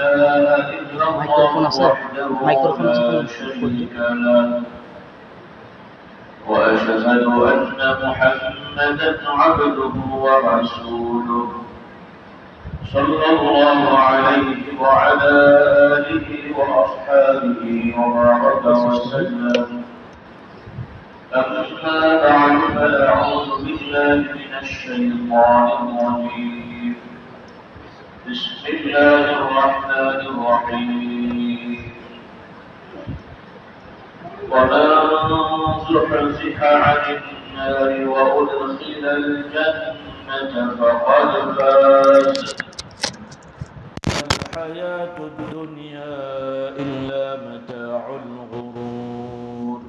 إله إلا الله وحده لا شريك له وأشهد أن محمدا عبده ورسوله صلى الله عليه وعلى آله وأصحابه وبارك وسلم. أما بعد فأعوذ بالله من الشيطان الرجيم. بسم الله الرحمن الرحيم. ومن زحزح عن النار وأدخل الجنة فقد فاز. الحياة الدنيا إلا متاع الغرور.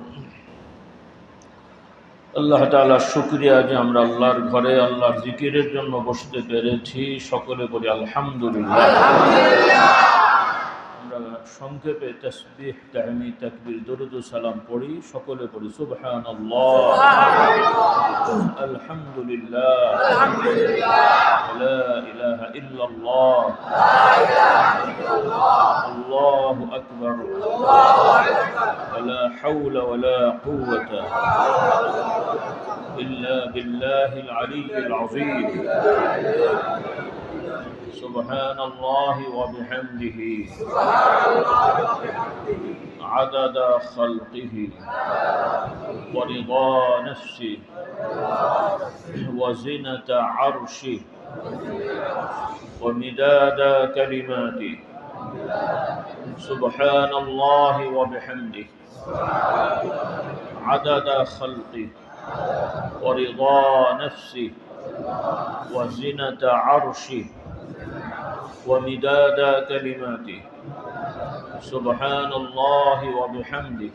আল্লাহ তাআলার শুকরিয়া যে আমরা আল্লাহর ঘরে আল্লাহর জিকিরের জন্য বসতে পেরেছি। সকলে বলি আলহামদুলিল্লাহ। আমরা সংক্ষেপে তাসবিহ, তাহমিদ, তাকবীর, দরুদ ও সালাম পড়ি। সকলে পড়ি সুবহানাল্লাহ, আলহামদুলিল্লাহ, লা ইলাহা ইল্লাল্লাহ, আল্লাহু আকবার, লা হাওলা ওয়ালা কুওয়াতা ইল্লা বিল্লাহিল আলিয়্যিল আযীম। سبحان الله وبحمده عدد خلقه ورضا نفسه وزنة عرشه ومداد كلماته. سبحان الله وبحمده عدد خلقه ورضا نفسه وزنة عرشه ومداد كلماته. سبحان الله وبحمده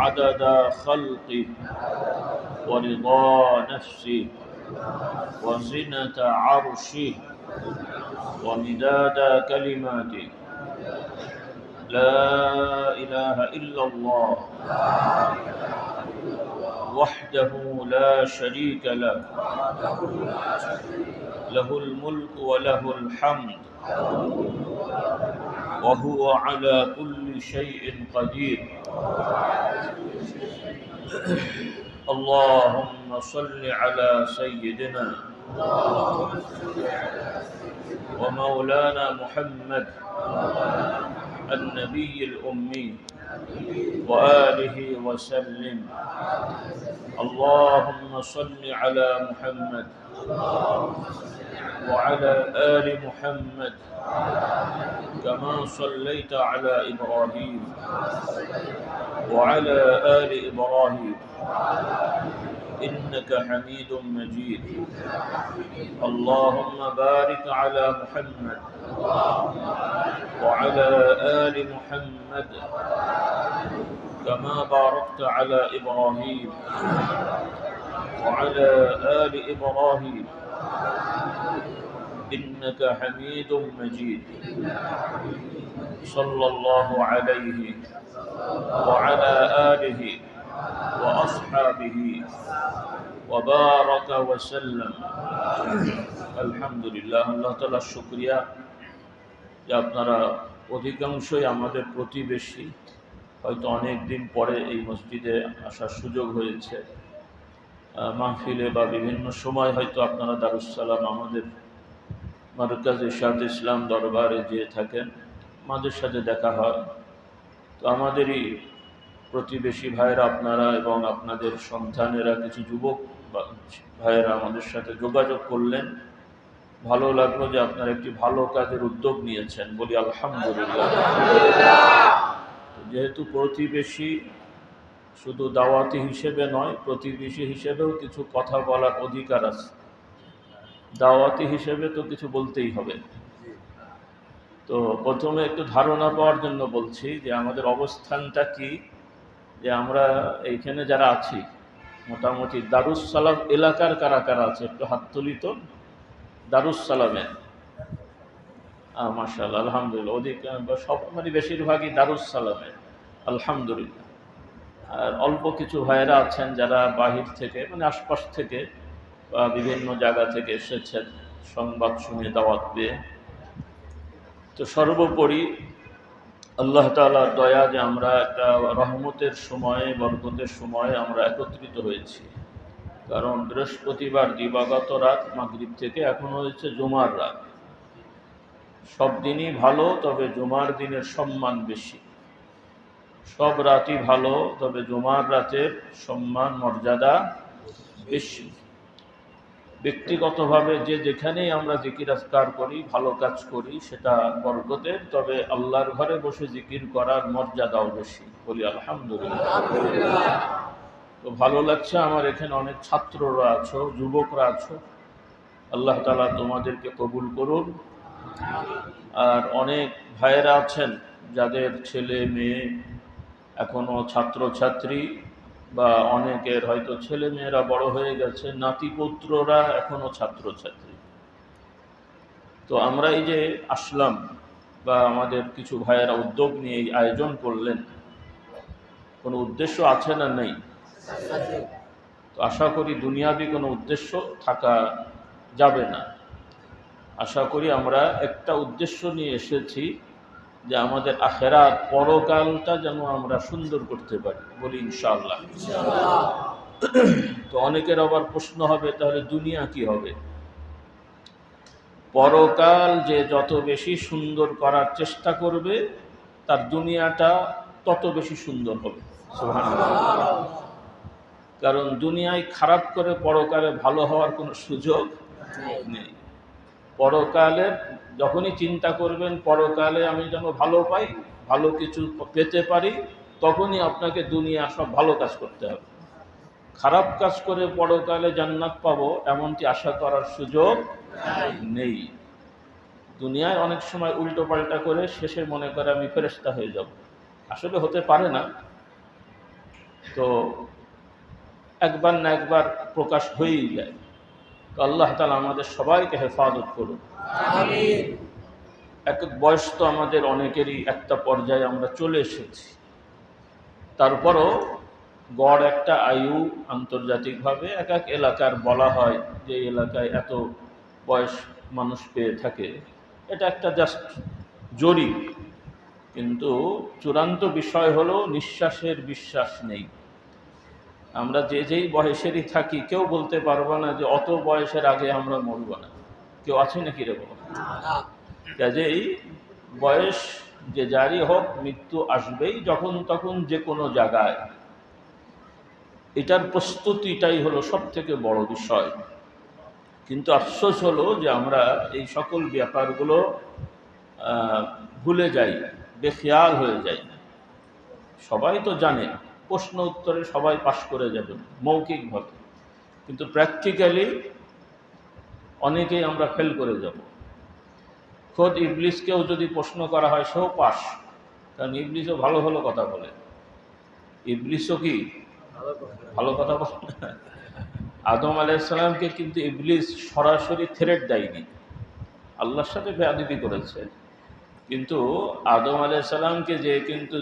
عدد خلقه ورضا نفسه وزنة عرشه ومداد كلماته. لا إله إلا الله وحده لا شريك له له الملك وله الحمد وهو على كل شيء قدير. اللهم صل على سيدنا ومولانا محمد النبي الأمي وآله وسلم. اللهم صل على محمد وعلى آل محمد كما صليت على إبراهيم وعلى آل إبراهيم إنك حميد مجيد. اللهم بارك على محمد وعلى آل محمد كما باركت على إبراهيم وعلى آل إبراهيم إنك حميد مجيد. صلى الله عليه وعلى آله وأصحابه وبارك وسلم. আলহামদুলিল্লাহ। আল্লাহ তাআলার শুকরিয়া যে আপনারা অধিকাংশই আমাদের প্রতিবেশী, হয়তো অনেক দিন পরে এই মসজিদে আসার সুযোগ হয়েছে। মাহফিলে বা বিভিন্ন সময় হয়তো আপনারা দারুস সালাম আমাদের মারকাজ ইরশাদ ইসলাম দরবারে যেয়ে থাকেন, আমাদের সাথে দেখা হয়। তো আমাদেরই প্রতিবেশী ভাইয়েরা আপনারা এবং আপনাদের সন্তানেরা, কিছু যুবক ভাইয়েরা আমাদের সাথে যোগাযোগ করলেন। ভালো লাগলো যে আপনারা একটি ভালো কাজের উদ্যোগ নিয়েছেন, বলি আলহামদুলিল্লাহ। যেহেতু প্রতিবেশী, শুধু দাওয়াতি হিসেবে নয়, প্রতিবেশী হিসেবেও কিছু কথা বলার অধিকার আছে। দাওয়াতি হিসেবে তো কিছু বলতেই হবে। তো প্রথমে একটু ধারণা পাওয়ার জন্য বলছি যে আমাদের অবস্থানটা কি, যে আমরা এইখানে যারা আছি মোটামুটি দারুস সালাম এলাকার কারা কারা আছে একটু হাত তুলি তো। দারুস সালামে মাশাআল্লাহ, আলহামদুলিল্লাহ, সব মানে বেশিরভাগই দারুস সালামে, আলহামদুলিল্লাহ। আর অল্প কিছু ভাইয়েরা আছেন যারা বাহির থেকে, মানে আশপাশ থেকে বা বিভিন্ন জায়গা থেকে এসেছেন সংবাদ শুনে, দাওয়াত পেয়ে। তো সর্বোপরি আল্লাহ তাআলার দয়া যে আমরা একটা রহমতের সময়ে, বরকতের সময়ে আমরা একত্রিত হয়েছি। কারণ বৃহস্পতিবার দিবাগত রাত মাগরিব থেকে এখন হয়েছে জুমার রাত। সব দিনই ভালো, তবে জুমার দিনের সম্মান বেশি। সব রাতই ভালো, তবে জুমার রাতের সম্মান মর্যাদা বেশি। ব্যক্তিগতভাবে যে যেখানেই আমরা জিকির আজকার করি, ভালো কাজ করি, সেটা বরকতের, তবে আল্লাহর ঘরে বসে জিকির করার মর্যাদাও বেশি। বলি আলহামদুলিল্লাহ। তো ভালো লাগছে, আমার এখানে অনেক ছাত্ররা আছো, যুবকরা আছো। আল্লাহ তাআলা তোমাদেরকে কবুল করুন। আর অনেক ভাইয়েরা আছেন যাদের ছেলে মেয়ে এখনো ছাত্রছাত্রী, বা অনেকের হয়তো ছেলে মেয়েরা বড় হয়ে গেছে, নাতিপুত্ররা এখনো ছাত্রছাত্রী। তো আমরা এই যে আসলাম, বা আমাদের কিছু ভাইয়েরা উদ্যোগ নিয়ে এই আয়োজন করলেন, কোনো উদ্দেশ্য আছে না নেই? তো আশা করি দুনিয়াবি কোনো উদ্দেশ্য থাকা যাবে না। আশা করি আমরা একটা উদ্দেশ্য নিয়ে এসেছি, যে আমাদের আখেরাত, পরকালটা যেন আমরা সুন্দর করতে পারি। বলি ইনশাআল্লাহ। তো অনেকের আবার প্রশ্ন হবে, তাহলে দুনিয়া কি হবে? পরকাল যে যত বেশি সুন্দর করার চেষ্টা করবে, তার দুনিয়াটা তত বেশি সুন্দর হবে। সুবহানাল্লাহ। কারণ দুনিয়ায় খারাপ করে পরকালে ভালো হওয়ার কোনো সুযোগ নেই। পরকালের যখনই চিন্তা করবেন পরকালে আমি যেন ভালো পাই, ভালো কিছু পেতে পারি, তখনই আপনাকে দুনিয়া সব ভালো কাজ করতে হবে। খারাপ কাজ করে পরকালে জান্নাত পাবো এমনটি আশা করার সুযোগ নেই। দুনিয়ায় অনেক সময় উল্টো পাল্টা করে শেষে মনে করে আমি ফেরেশতা হয়ে যাব, আসলে হতে পারে না। তো একবার না একবার প্রকাশ হয়েই যায়। তো আল্লাহ তাআলা আমাদের সবাইকে হেফাজত করুন। আমিন। এক এক বয়স তো আমাদের অনেকেরই একটা পর্যায়ে আমরা চলে এসেছি, তারপরও গড় একটা আয়ু আন্তর্জাতিকভাবে এক এক এলাকার বলা হয় যে এলাকায় এত বয়স মানুষ পেয়ে থাকে। এটা একটা জাস্ট জরিপ, কিন্তু চূড়ান্ত বিষয় হলো নিঃশ্বাসের বিশ্বাস নেই। আমরা যে যেই বয়সেরই থাকি, কেউ বলতে পারবো না যে অত বয়সের আগে আমরা মরব না। কেউ আছে নাকি রে বাবা? কাজেই বয়স যে জারি হোক, মৃত্যু আসবেই যখন তখন, যে কোনো জায়গায়। এটার প্রস্তুতিটাই হলো সব থেকে বড় বিষয়। কিন্তু আফসোস হলো যে আমরা এই সকল ব্যাপারগুলো ভুলে যাই, বেখেয়াল হয়ে যাই। সবাই তো জানে, প্রশ্ন উত্তরে সবাই পাশ করে যাবেন মৌখিকভাবে, কিন্তু প্র্যাকটিক্যালি অনেকেই আমরা ফেল করে যাব। খোদ ইবলিসকেও যদি প্রশ্ন করা হয়, সেও পাস, কারণ ইবলিসও ভালো ভালো কথা বলে। ইবলিসও কি ভালো কথা বলে? আদম আলাইহিস সালামকে কিন্তু ইবলিস সরাসরি থ্রেট দেয়নি, আল্লাহর সাথে বেয়াদবি করেছে। কিন্তু আদম আলাইহিস সালামকে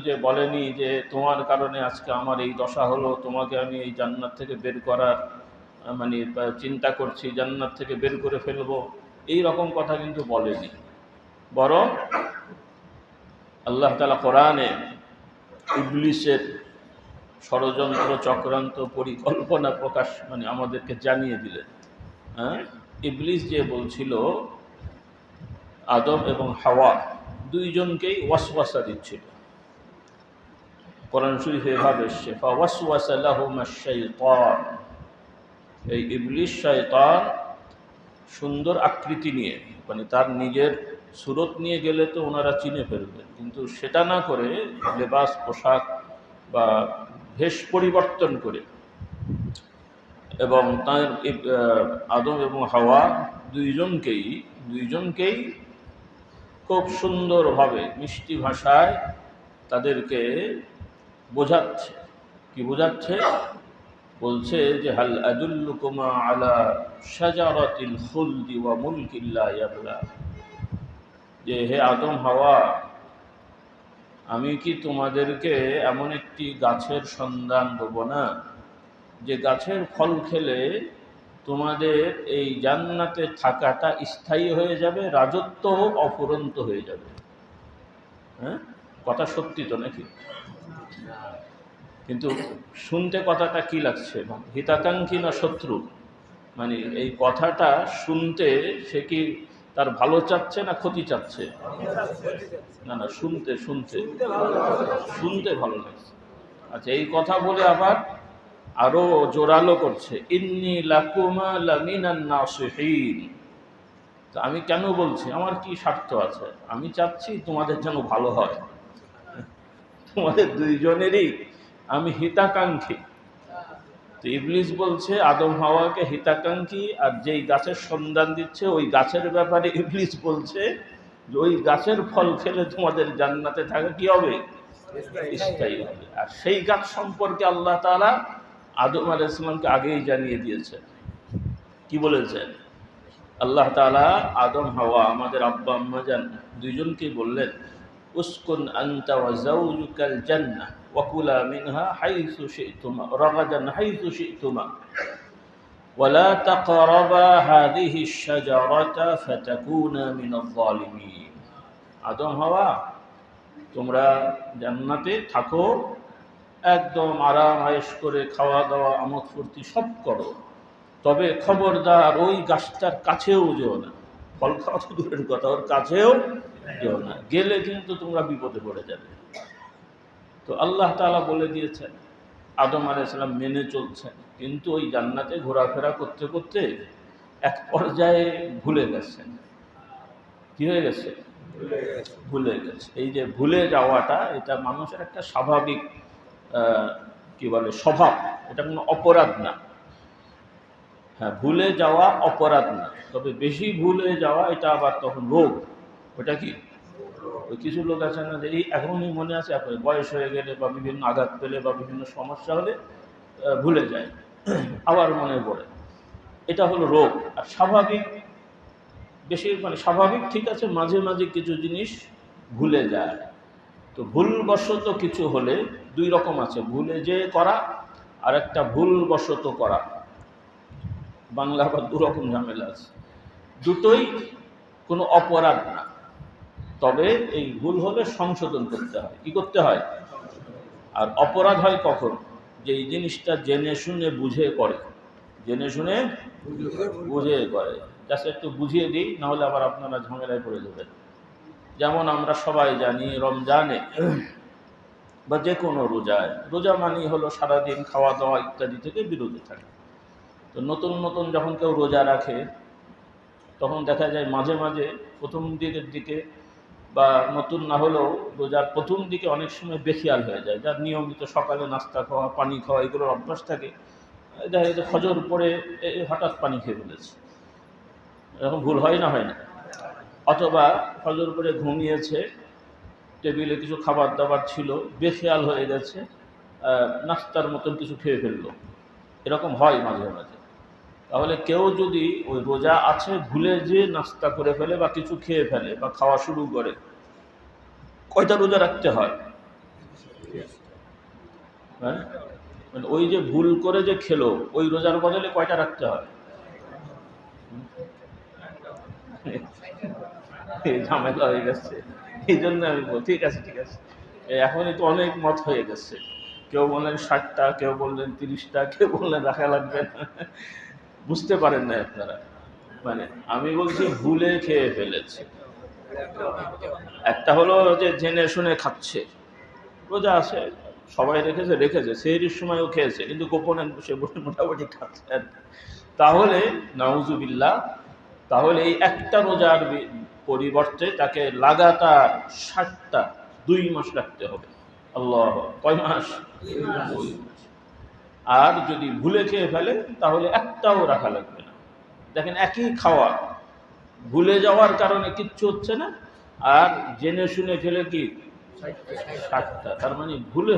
যে বলেনি যে তোমার কারণে আজকে আমার এই দশা হলো, তোমাকে আমি এই জান্নাত থেকে বের করার মানে চিন্তা করছি, জান্নাত থেকে বের করে ফেলবো, এই রকম কথা কিন্তু বলেনি। বরং আল্লাহ তাআলা কোরআনে ইবলিসের ষড়যন্ত্র, চক্রান্ত, পরিকল্পনা প্রকাশ আমাদেরকে জানিয়ে দিলেন। ইবলিস যে বলছিল আদম এবং হাওয়া দুইজনকেই ওয়াসওয়াসা দিচ্ছিল। কোরআন শরীফে এভাবে এসেছে, ফাওয়াসওয়াসা লাহুমা শাইতান। এই ইবলিস শয়তান সুন্দর আকৃতি নিয়ে, তার নিজের সুরত নিয়ে গেলে তো ওনারা চিনে ফেলবেন, কিন্তু সেটা না করে লেবাস, পোশাক বা ভেষ পরিবর্তন করে, এবং তার আদম এবং হাওয়া দুইজনকেই খুব সুন্দরভাবে মিষ্টি ভাষায় তাদেরকে বোঝাচ্ছে। কি বোঝাচ্ছে? বলছে যে হাল আদুল্লুকুমা আলা শাজারাতিল খুলদি ওয়া মুলকিন লা ইয়াবলা, যে হে আদম হাওয়া, আমি কি তোমাদেরকে এমন একটি গাছের সন্ধান দেব না, যে গাছের ফল খেলে তোমাদের এই জান্নাতে থাকাটা স্থায়ী হয়ে যাবে, রাজত্ব অফুরন্ত হয়ে যাবে। হ্যাঁ, কথা সত্যি তো নাকি? কিন্তু শুনতে কথাটা কি লাগছে, হিতাকাঙ্ক্ষী না শত্রু? মানে এই কথাটা শুনতে সে কি তার ভালো চাচ্ছে না ক্ষতি চাচ্ছে? না না, শুনতে শুনতে শুনতে ভালো লাগছে। আচ্ছা, এই কথা বলে আবার আরো জোরালো করছে, ইন্নী লাকুমা লামিনান নাসিহিন। তো আমি কেন বলছি, আমার কি স্বার্থ আছে? আমি চাচ্ছি তোমাদের যেন ভালো হয়, তোমাদের দুইজনেরই আমি হিতাকাঙ্ক্ষী। তো ইবলিস বলছে আদম হাওয়াকে হিতাকাঙ্ক্ষী, আর যেই গাছের সন্ধান দিচ্ছে ওই গাছের ব্যাপারে ইবলিস বলছে যে ওই গাছের ফল খেলে তোমাদের জান্নাতে থাকা কি হবে? স্থায়ী হবে। আর সেই গাছ সম্পর্কে আল্লাহ তাআলা আদম আলাইহিস সালামকে আগেই জানিয়ে দিয়েছেন। কি বলেছেন? আল্লাহ তাআলা আদম হাওয়া, আমাদের আব্বা আম্মা জান দুইজনকেই বললেন, উসকুন আনতা ওয়া যাওজুকাল জান্নাহ ওয়া কুলা মিনহা হাইসু শি'তুমা রাগাদান হাইসু শি'তুমা ওয়া লা তাকরাবা হাযিহি আশ-শাজারাতা ফাতাকুনা মিনাল যালিমিন। আদম হাওয়া, তোমরা জান্নাতে থাকো, একদম আরাম আয়েশ করে খাওয়া দাওয়া আমোদ ফুর্তি সব করো, তবে খবরদার ওই গাছটার কাছেও যেও না। ফল খাওয়া তো দূরের কথা, ওর কাছেও যেও না, গেলে কিন্তু তোমরা বিপদে পড়ে যাবে। তো আল্লাহ তাআলা বলে দিয়েছেন, আদম আলাইহিস সালাম মেনে চলছেন, কিন্তু ওই জান্নাতে ঘোরাফেরা করতে করতে এক পর্যায়ে ভুলে গেছেন। কি হয়ে গেছে? ভুলে গেছে। এই যে ভুলে যাওয়াটা, এটা মানুষের একটা স্বাভাবিক কি বলে স্বভাব, এটা কোনো অপরাধ না। হ্যাঁ, ভুলে যাওয়া অপরাধ না, তবে বেশি ভুলে যাওয়া এটা আবার তখন রোগ। ওটা কি, ওই কিছু লোক আছে না যে এই এখনই মনে আছে, এখন বয়স হয়ে গেলে বা বিভিন্ন আঘাত পেলে বা বিভিন্ন সমস্যা হলে ভুলে যায়, আবার মনে পড়ে, এটা হলো রোগ। আর স্বাভাবিক, বেশি মানে স্বাভাবিক ঠিক আছে, মাঝে মাঝে কিছু জিনিস ভুলে যায়। তো ভুলবশত কিছু হলে দুই রকম আছে, ভুলে যে করা আর একটা ভুলবশত করা। বাংলা আবার দু রকম ঝামেলা আছে, দুটোই কোনো অপরাধ না, তবে এই ভুল হলে সংশোধন করতে হয়। কি করতে হয়? আর অপরাধ হয় কখন? যে এই জিনিসটা জেনে শুনে বুঝে করে, জেনে শুনে বুঝে করে। জাস্ট একটু বুঝিয়ে দিই, নাহলে আবার আপনারা ঝামেলায় পড়ে যাবেন। যেমন আমরা সবাই জানি, রমজানে বা যে কোনো রোজায়, রোজা মানেই হলো সারাদিন খাওয়া দাওয়া ইত্যাদি থেকে বিরত থাকে। তো নতুন নতুন যখন কেউ রোজা রাখে, তখন দেখা যায় মাঝে মাঝে প্রথম দিকের দিকে বা নতুন না হলেও রোজার প্রথম দিকে অনেক সময় বেখিয়াল হয়ে যায়, যার নিয়মিত সকালে নাস্তা খাওয়া পানি খাওয়া এগুলোর অভ্যাস থাকে, দেখা যায় ফজর পরে হঠাৎ পানি খেয়ে ফেলেছে, এরকম ভুল হয় না? হয় না? অথবা ফজর পরে ঘুমিয়েছে, টেবিলে কিছু খাবার দাবার ছিল, বেখেয়াল হয়ে গেছে, নাস্তার মতন কিছু খেয়ে ফেললো, এরকম হয় মাঝে মাঝে। তাহলে কেউ যদি ওই রোজা আছে ভুলে যে নাস্তা করে ফেলে বা কিছু খেয়ে ফেলে বা খাওয়া শুরু করে, কয়টা রোজা রাখতে হয়? হ্যাঁ, মানে ওই যে ভুল করে যে খেলো, ওই রোজার বদলে কয়টা রাখতে হয়? ঝামেলা হয়ে গেছে, এই জন্য আমি বল, ঠিক আছে ঠিক আছে, এখনই তো অনেক মত হয়ে গেছে, কেউ বললেন 60টা, কেউ বললেন 30টা, কেউ বললেন রাখা লাগবে না। বুঝতে পারেন না আপনারা? মানে আমি বলছি ভুলে খেয়ে ফেলেছে। একটা হলো যে জেনে শুনে খাচ্ছে, রোজা আছে, সবাই রেখেছে রেখেছে, সেহরির সময়ও খেয়েছে, কিন্তু গোপনে বসে বসে মোটামুটি খাচ্ছে, তাহলে নাউজুবিল্লাহ, তাহলে এই একটা রোজার পরিবর্তে তাকে লাগাতার 60টা 2 মাস রাখতে হবে। আল্লাহ, কয় মাস? 2 মাস। আর যদি ভুলে খেয়ে ফেলে তাহলে একটাও রাখা লাগবে না। দেখেন, একই খাওয়া, ভুলে যাওয়ার কারণে কিচ্ছু হচ্ছে না, আর জেনে শুনে খেলে কি 60টা। তার মানে ভুলে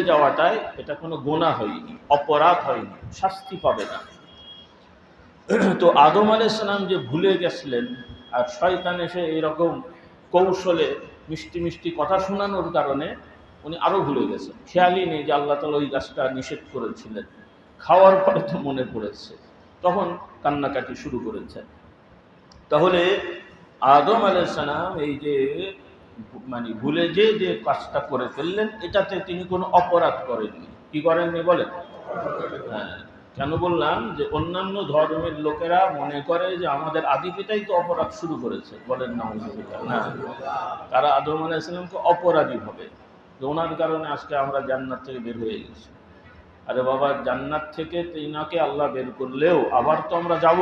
যাওয়াটাই এটা কোনো গুনাহ হয়নি, অপরাধ হয়নি, শাস্তি পাবে না। তো আদম আলাইহিস সালাম যে ভুলে গেছিলেন, আর শয়তান এসে এইরকম কৌশলে মিষ্টি মিষ্টি কথা শোনানোর কারণে উনি আরও ভুলে গেছেন, খেয়ালই নেই যে আল্লাহ তাআলা ওই গাছটা নিষেধ করেছিলেন। খাওয়ার পরে তো মনে পড়েছে, তখন কান্নাকাটি শুরু করেছেন। তাহলে আদম আলাইহিস সালাম এই যে মানে ভুলে যে কাজটা করে ফেললেন, এটাতে তিনি কোনো অপরাধ করেননি। কি করেননি বলেন? হ্যাঁ, কেন বললাম যে অন্যান্য ধর্মের লোকেরা মনে করে যে আমাদের আদি পিতাই তো অপরাধ শুরু করেছে, বলেন না? না, তারা আদম আলাইহিস সালামকে অপরাধী হবে যে ওনার কারণে আজকে আমরা জান্নাত থেকে বের হয়ে গেছি। আরে বাবা, জান্নাত থেকে তিনাকে আল্লাহ বের করলেও আবার তো আমরা যাব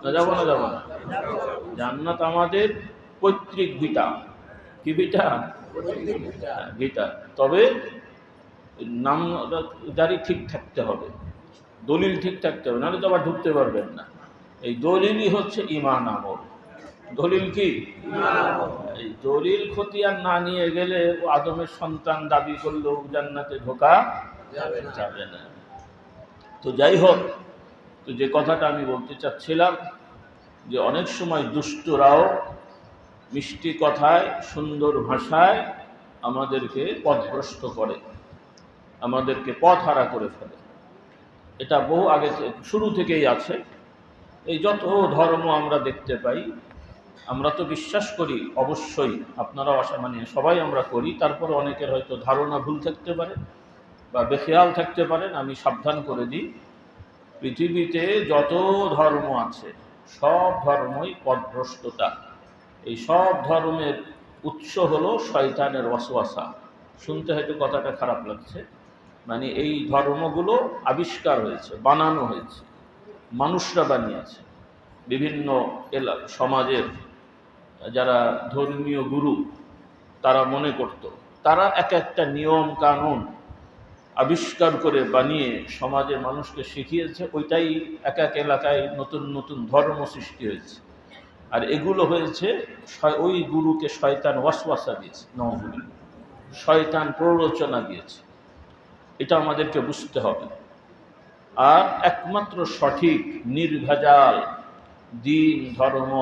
না, যাবো না? যাবো না? জান্নাত আমাদের পৈতৃক ভিটা। কি ভিটা? ভিটা। তবে নামদারি ঠিক থাকতে হবে, দলিল ঠিক থাকতে হবে, নাহলে তো আবার ঢুকতে পারবেন না। এই দলিলই হচ্ছে ঈমান আমল। দলিল কি? এই দলিল খতিয়ান না নিয়ে গেলে আদমের সন্তান দাবি করলেও জান্নাতে ঢোকা যাবে না। তো যাই হোক, তো যে কথাটা আমি বলতে চাচ্ছিলাম যে অনেক সময় দুষ্টরাও মিষ্টি কথায়, সুন্দর ভাষায় আমাদেরকে পথভ্রষ্ট করে, আমাদেরকে পথ হারা করে ফেলে। এটা বহু আগে শুরু থেকেই আছে। এই যত ধর্ম আমরা দেখতে পাই, আমরা তো বিশ্বাস করি অবশ্যই, আপনারাও আশা মানে সবাই আমরা করি, তারপরে অনেকের হয়তো ধারণা ভুল থাকতে পারে বা বেখেয়াল থাকতে পারেন। আমি সাবধান করে দিই, পৃথিবীতে যত ধর্ম আছে সব ধর্মই পথভ্রষ্টতা। এই সব ধর্মের উৎস হলো শয়তানের ওয়াসওয়াসা। শুনতে হয়তো কথাটা খারাপ লাগছে, মানে এই ধর্মগুলো আবিষ্কার হয়েছে, বানানো হয়েছে, মানুষরা বানিয়েছে। বিভিন্ন সমাজের যারা ধর্মীয় গুরু, তারা মনে করত তারা এক একটা নিয়ম কানুন আবিষ্কার করে বানিয়ে সমাজের মানুষকে শিখিয়েছে, ওইটাই এক এক এলাকায় নতুন নতুন ধর্ম সৃষ্টি হয়েছে। আর এগুলো হয়েছে ওই গুরুকে শয়তান ওয়াসওয়াসা দিয়েছে, নওয়াজুবিল্লাহ, শয়তান প্ররোচনা দিয়েছে। এটা আমাদেরকে বুঝতে হবে। আর একমাত্র সঠিক নির্ভেজাল দিন, ধর্ম,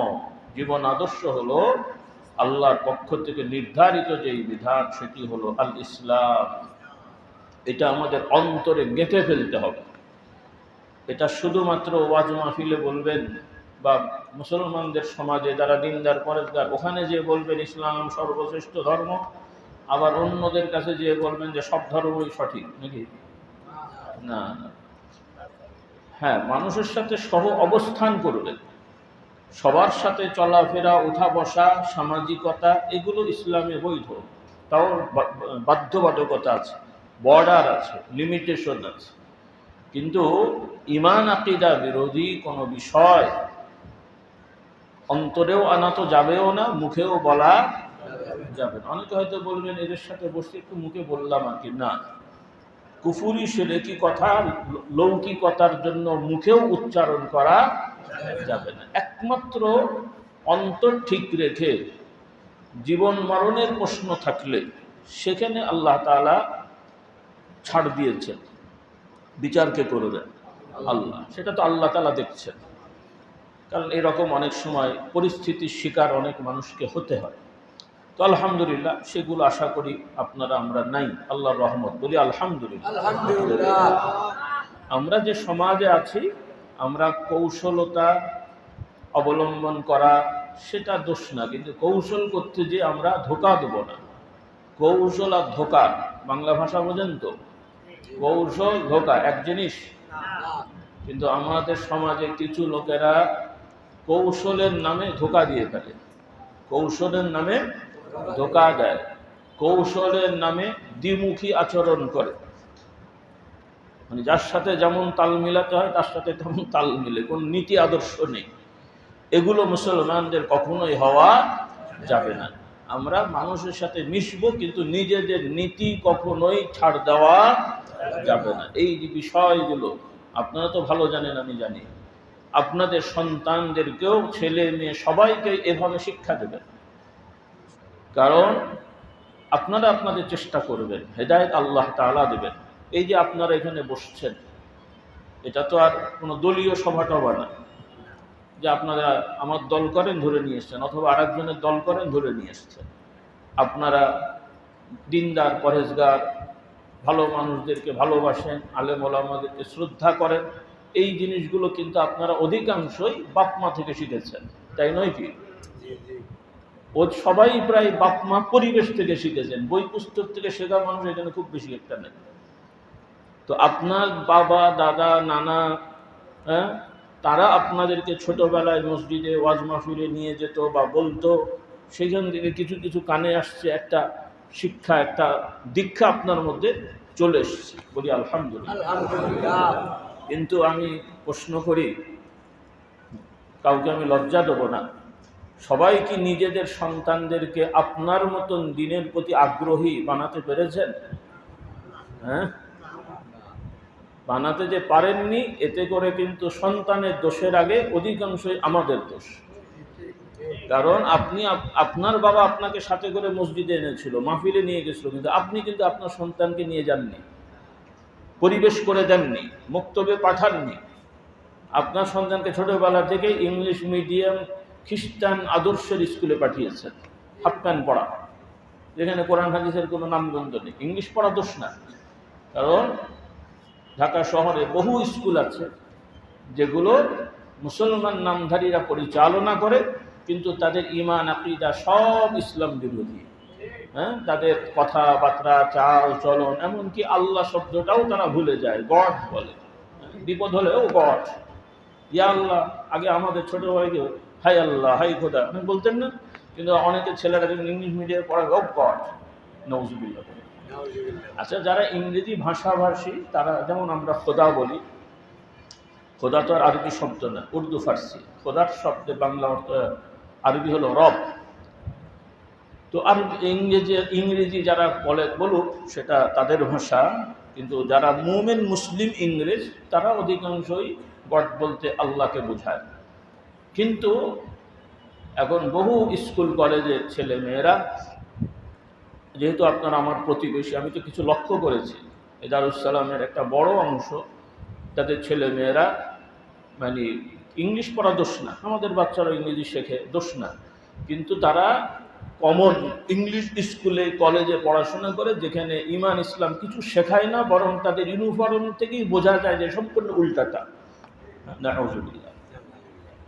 জীবন আদর্শ হলো আল্লাহর পক্ষ থেকে নির্ধারিত যেই বিধান, সেটি হলো আল ইসলাম। এটা আমাদের অন্তরে গেঁথে ফেলতে হবে। এটা শুধুমাত্র ওয়াজ মাহফিলে বলবেন বা মুসলমানদের সমাজে যারা দিনদার পরেজগার, ওখানে যে বলবেন ইসলাম সর্বশ্রেষ্ঠ ধর্ম, আবার অন্যদের কাছে যে বলবেন যে সব ধর্মই সঠিক, নাকি? না। হ্যাঁ, মানুষের সাথে সহ অবস্থান করবেন, সবার সাথে চলাফেরা, উঠা বসা, সামাজিকতা, এগুলো ইসলামে বৈধ। তাও বাধ্যবাধকতা আছে, বর্ডার আছে, লিমিটেশন আছে। কিন্তু ঈমান আকীদা বিরোধী কোনো বিষয় অন্তরেও আনা তো যাবেও না, মুখেও বলা যাবে না। অনেকে হয়তো বলবেন এদের সাথে বসে একটু মুখে বললাম আর কি। না, কুফুরি শিরকি কথা লৌকিকতার জন্য মুখেও উচ্চারণ করা যাবে না। একমাত্র অন্তর ঠিক রেখে জীবন মরণের প্রশ্ন থাকলে সেখানে আল্লাহ তাআলা ছাড় দিয়েছেন, বিচারকে করবেন আল্লাহ, সেটা তো আল্লাহ তাআলা দেখছেন। কারণ এরকম অনেক সময় পরিস্থিতির শিকার অনেক মানুষকে হতে হয়। তো আলহামদুলিল্লাহ, সেগুলো আশা করি আপনারা আমরা নাই, আল্লাহর রহমত। বলি আলহামদুলিল্লাহ। আমরা যে সমাজে আছি, আমরা কৌশলতা অবলম্বন করা সেটা দোষ না, কিন্তু কৌশল করতে যে আমরা ধোঁকা দেব না। কৌশল আর ধোঁকা বাংলা ভাষা বোঝেন তো? কৌশল ধোঁকা এক জিনিস। কিন্তু আমাদের সমাজে কিছু লোকেরা কৌশলের নামে ধোঁকা দিয়ে ফেলে, কৌশলের নামে ধোঁকা দেয়, কৌশলের নামে দ্বিমুখী আচরণ করে। মানে যার সাথে যেমন তাল মিলাতে হয় তার সাথে তেমন তাল মিলে, কোন নীতি আদর্শ নেই। এগুলো মুসলমানদের কখনোই হওয়া যাবে না। আমরা মানুষের সাথে মিশবো, কিন্তু নিজেদের নীতি কখনোই ছাড় দেওয়া যাবে না। এই যে বিষয়গুলো আপনারা তো ভালো জানেন, আমি জানি। আপনাদের সন্তানদেরকেও, ছেলে মেয়ে সবাইকে এভাবে শিক্ষা দেবেন। কারণ আপনারা আপনাদের চেষ্টা করবেন, হেদায়েত আল্লাহ তাআলা দেবেন। এই যে আপনারা এখানে বসছেন, এটা তো আর কোনো দলীয় সভাটভা না যে আপনারা আমার দল করেন ধরে নিয়ে এসছেন, অথবা আরেকজনের দল করেন ধরে নিয়ে এসছেন। আপনারা দিনদার পরেজগার ভালো মানুষদেরকে ভালোবাসেন, আলেম ওলামাদেরকে শ্রদ্ধা করেন, এই জিনিসগুলো কিন্তু আপনারা অধিকাংশই বাপ মা থেকে শিখেছেন, তাই নয় কি? ও সবাই প্রায় বাপ মা পরিবেশ থেকে শিখেছেন, বই পুস্তক থেকে শেখা মানুষ এখানে খুব বেশি একটা নেই। তো আপনার বাবা দাদা নানা, হ্যাঁ, তারা আপনাদেরকে ছোটবেলায় মসজিদে ওয়াজ মাহফিলে নিয়ে যেত বা বলতো, সেখান থেকে কিছু কিছু কানে আসছে, একটা শিক্ষা একটা দীক্ষা আপনার মধ্যে চলে এসছে, বলি আলহামদুলিল্লাহ। কিন্তু আমি প্রশ্ন করি, কাউকে আমি লজ্জা দেবো না, সবাই কি নিজেদের সন্তানদেরকে আপনার মতন দিনের প্রতি আগ্রহী বানাতে পেরেছেন? হ্যাঁ, বানাতে যে পারেননি, এতে করে কিন্তু সন্তানের দোষের আগে অধিকাংশই আমাদের দোষ। কারণ আপনি আপনার বাবা আপনাকে সাথে করে মসজিদে এনেছিল, মাহফিলে নিয়ে গেছিল, কিন্তু আপনি কিন্তু আপনার সন্তানকে নিয়ে যাননি, পরিবেশ করে দেননি, মক্তবে পাঠাননি। আপনার সন্তানকে ছোটবেলা থেকে ইংলিশ মিডিয়াম খ্রিস্টান আদর্শের স্কুলে পাঠিয়েছেন, হাফ প্যান্ট পড়া, যেখানে কোরআন হাদিসের কোনো নামগন্ধ নেই। ইংলিশ পড়া দোষ না, কারণ ঢাকা শহরে বহু স্কুল আছে যেগুলো মুসলমান নামধারীরা পরিচালনা করে, কিন্তু তাদের ঈমান আকীদা সব ইসলাম বিরোধী। হ্যাঁ, তাদের কথাবার্তা চাল চলন, এমনকি আল্লাহ শব্দটাও তারা ভুলে যায়, গড বলে। বিপদ হলেও গড, ইয়া আল্লাহ, আগে আমাদের ছোট ভাইকে হাই আল্লাহ হাই খোদা বলতেন না, কিন্তু অনেকে ছেলেরা যখন ইংলিশ মিডিয়ামে পড়া গড, নউজুবিল্লাহ। আচ্ছা, যারা ইংরেজি ভাষাভাষী তারা, যেমন আমরা খোদা বলি, খোদা তো আর আরবি শব্দ না, উর্দু ফার্সি। খোদার শব্দে বাংলা অর্থ, আরবি হলো রব। তো আর ইংরেজি যারা বলুক, সেটা তাদের ভাষা, কিন্তু যারা মুমিন মুসলিম ইংরেজ, তারা অধিকাংশই গড বলতে আল্লাহকে বোঝায়। কিন্তু এখন বহু স্কুল কলেজের ছেলে মেয়েরা, যেহেতু আপনারা আমার প্রতিবেশী, আমি তো কিছু লক্ষ্য করেছি, এই দারুস সালামের একটা বড় অংশ, তাদের ছেলে মেয়েরা মানে ইংলিশ পড়া দোষ না, আমাদের বাচ্চারা ইংরেজি শেখে, দোষ না, কিন্তু তারা কমন ইংলিশ স্কুলে কলেজে পড়াশোনা করে, যেখানে ঈমান ইসলাম কিছু শেখায় না, বরং তাদের ইউনিফর্ম থেকেই বোঝা যায় যে সম্পূর্ণ উল্টাটা। নাউজুবিল্লাহ।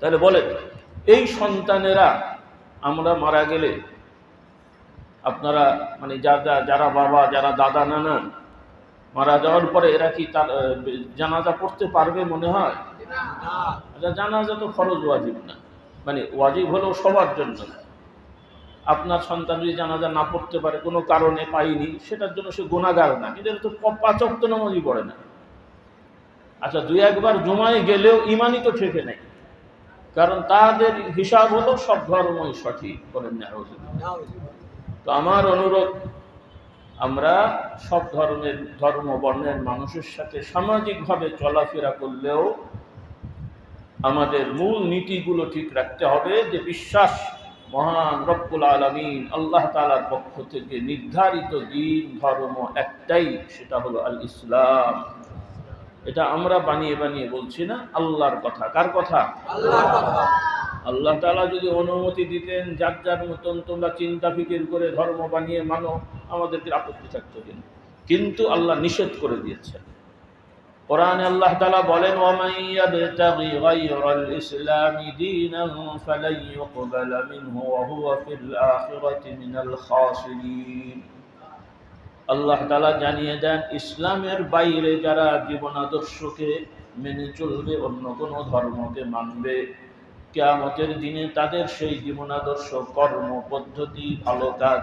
তাহলে বলেন, এই সন্তানেরা আমরা মারা গেলে আপনারা মানে যারা বাবা যারা দাদা নানা মারা যাওয়ার পরে এরা কি তার জানাজা পড়তে পারবে মনে হয়? আচ্ছা, জানাজা তো ফরজ, ওয়াজিব না, মানে ওয়াজিব হলেও সবার জন্য না। আপনার সন্তান যদি জানাজা না পড়তে পারে, কোনো কারণে পাইনি, সেটার জন্য সে গুনাহগার না, কিন্তু এটা তো 5 ওয়াক্ত নামাজই পড়ে না। আচ্ছা, 2-1 বার জুমায় গেলেও ইমানই তো ঠেকে নেই, কারণ তাদের হিসাব হলো সব ধর্মই সঠিক, বলেন না? তো আমার অনুরোধ, আমরা সব ধর্ম বর্ণের মানুষের সাথে সামাজিকভাবে চলাফেরা করলেও আমাদের মূল নীতিগুলো ঠিক রাখতে হবে, যে বিশ্বাস মহান রব্বুল আলামিন আল্লাহ তাআলার পক্ষ থেকে নির্ধারিত দ্বীন ধর্ম একটাই, সেটা হলো আল ইসলাম। এটা আমরা বানিয়ে বানিয়ে বলছি না, আল্লাহর কথা। কার কথা? আল্লাহর কথা। আল্লাহ তাআলা যদি অনুমতি দিতেন, যার যার মতন তোমরা চিন্তা ফিকির করে ধর্ম বানিয়ে মানো, আমাদেরকে আপত্তি থাকতো, কিন্তু আল্লাহ নিষেধ করে দিয়েছেন। কোরআনে আল্লাহ তাআলা বলেন, ওয়ামান ইয়াবতাগি গায়রাল ইসলামি দীনান ফালান ইউকবালা মিনহু ওয়া হুয়া ফিল আখিরাতি মিনাল খাসিরিন। আল্লাহ তাআলা জানিয়ে দেন, ইসলামের বাইরে যারা জীবন আদর্শকে মেনে চলবে, অন্য কোনো ধর্মকে মানবে, কিয়ামতের দিনে তাদের সেই জীবন আদর্শ, কর্ম পদ্ধতি, ভালো কাজ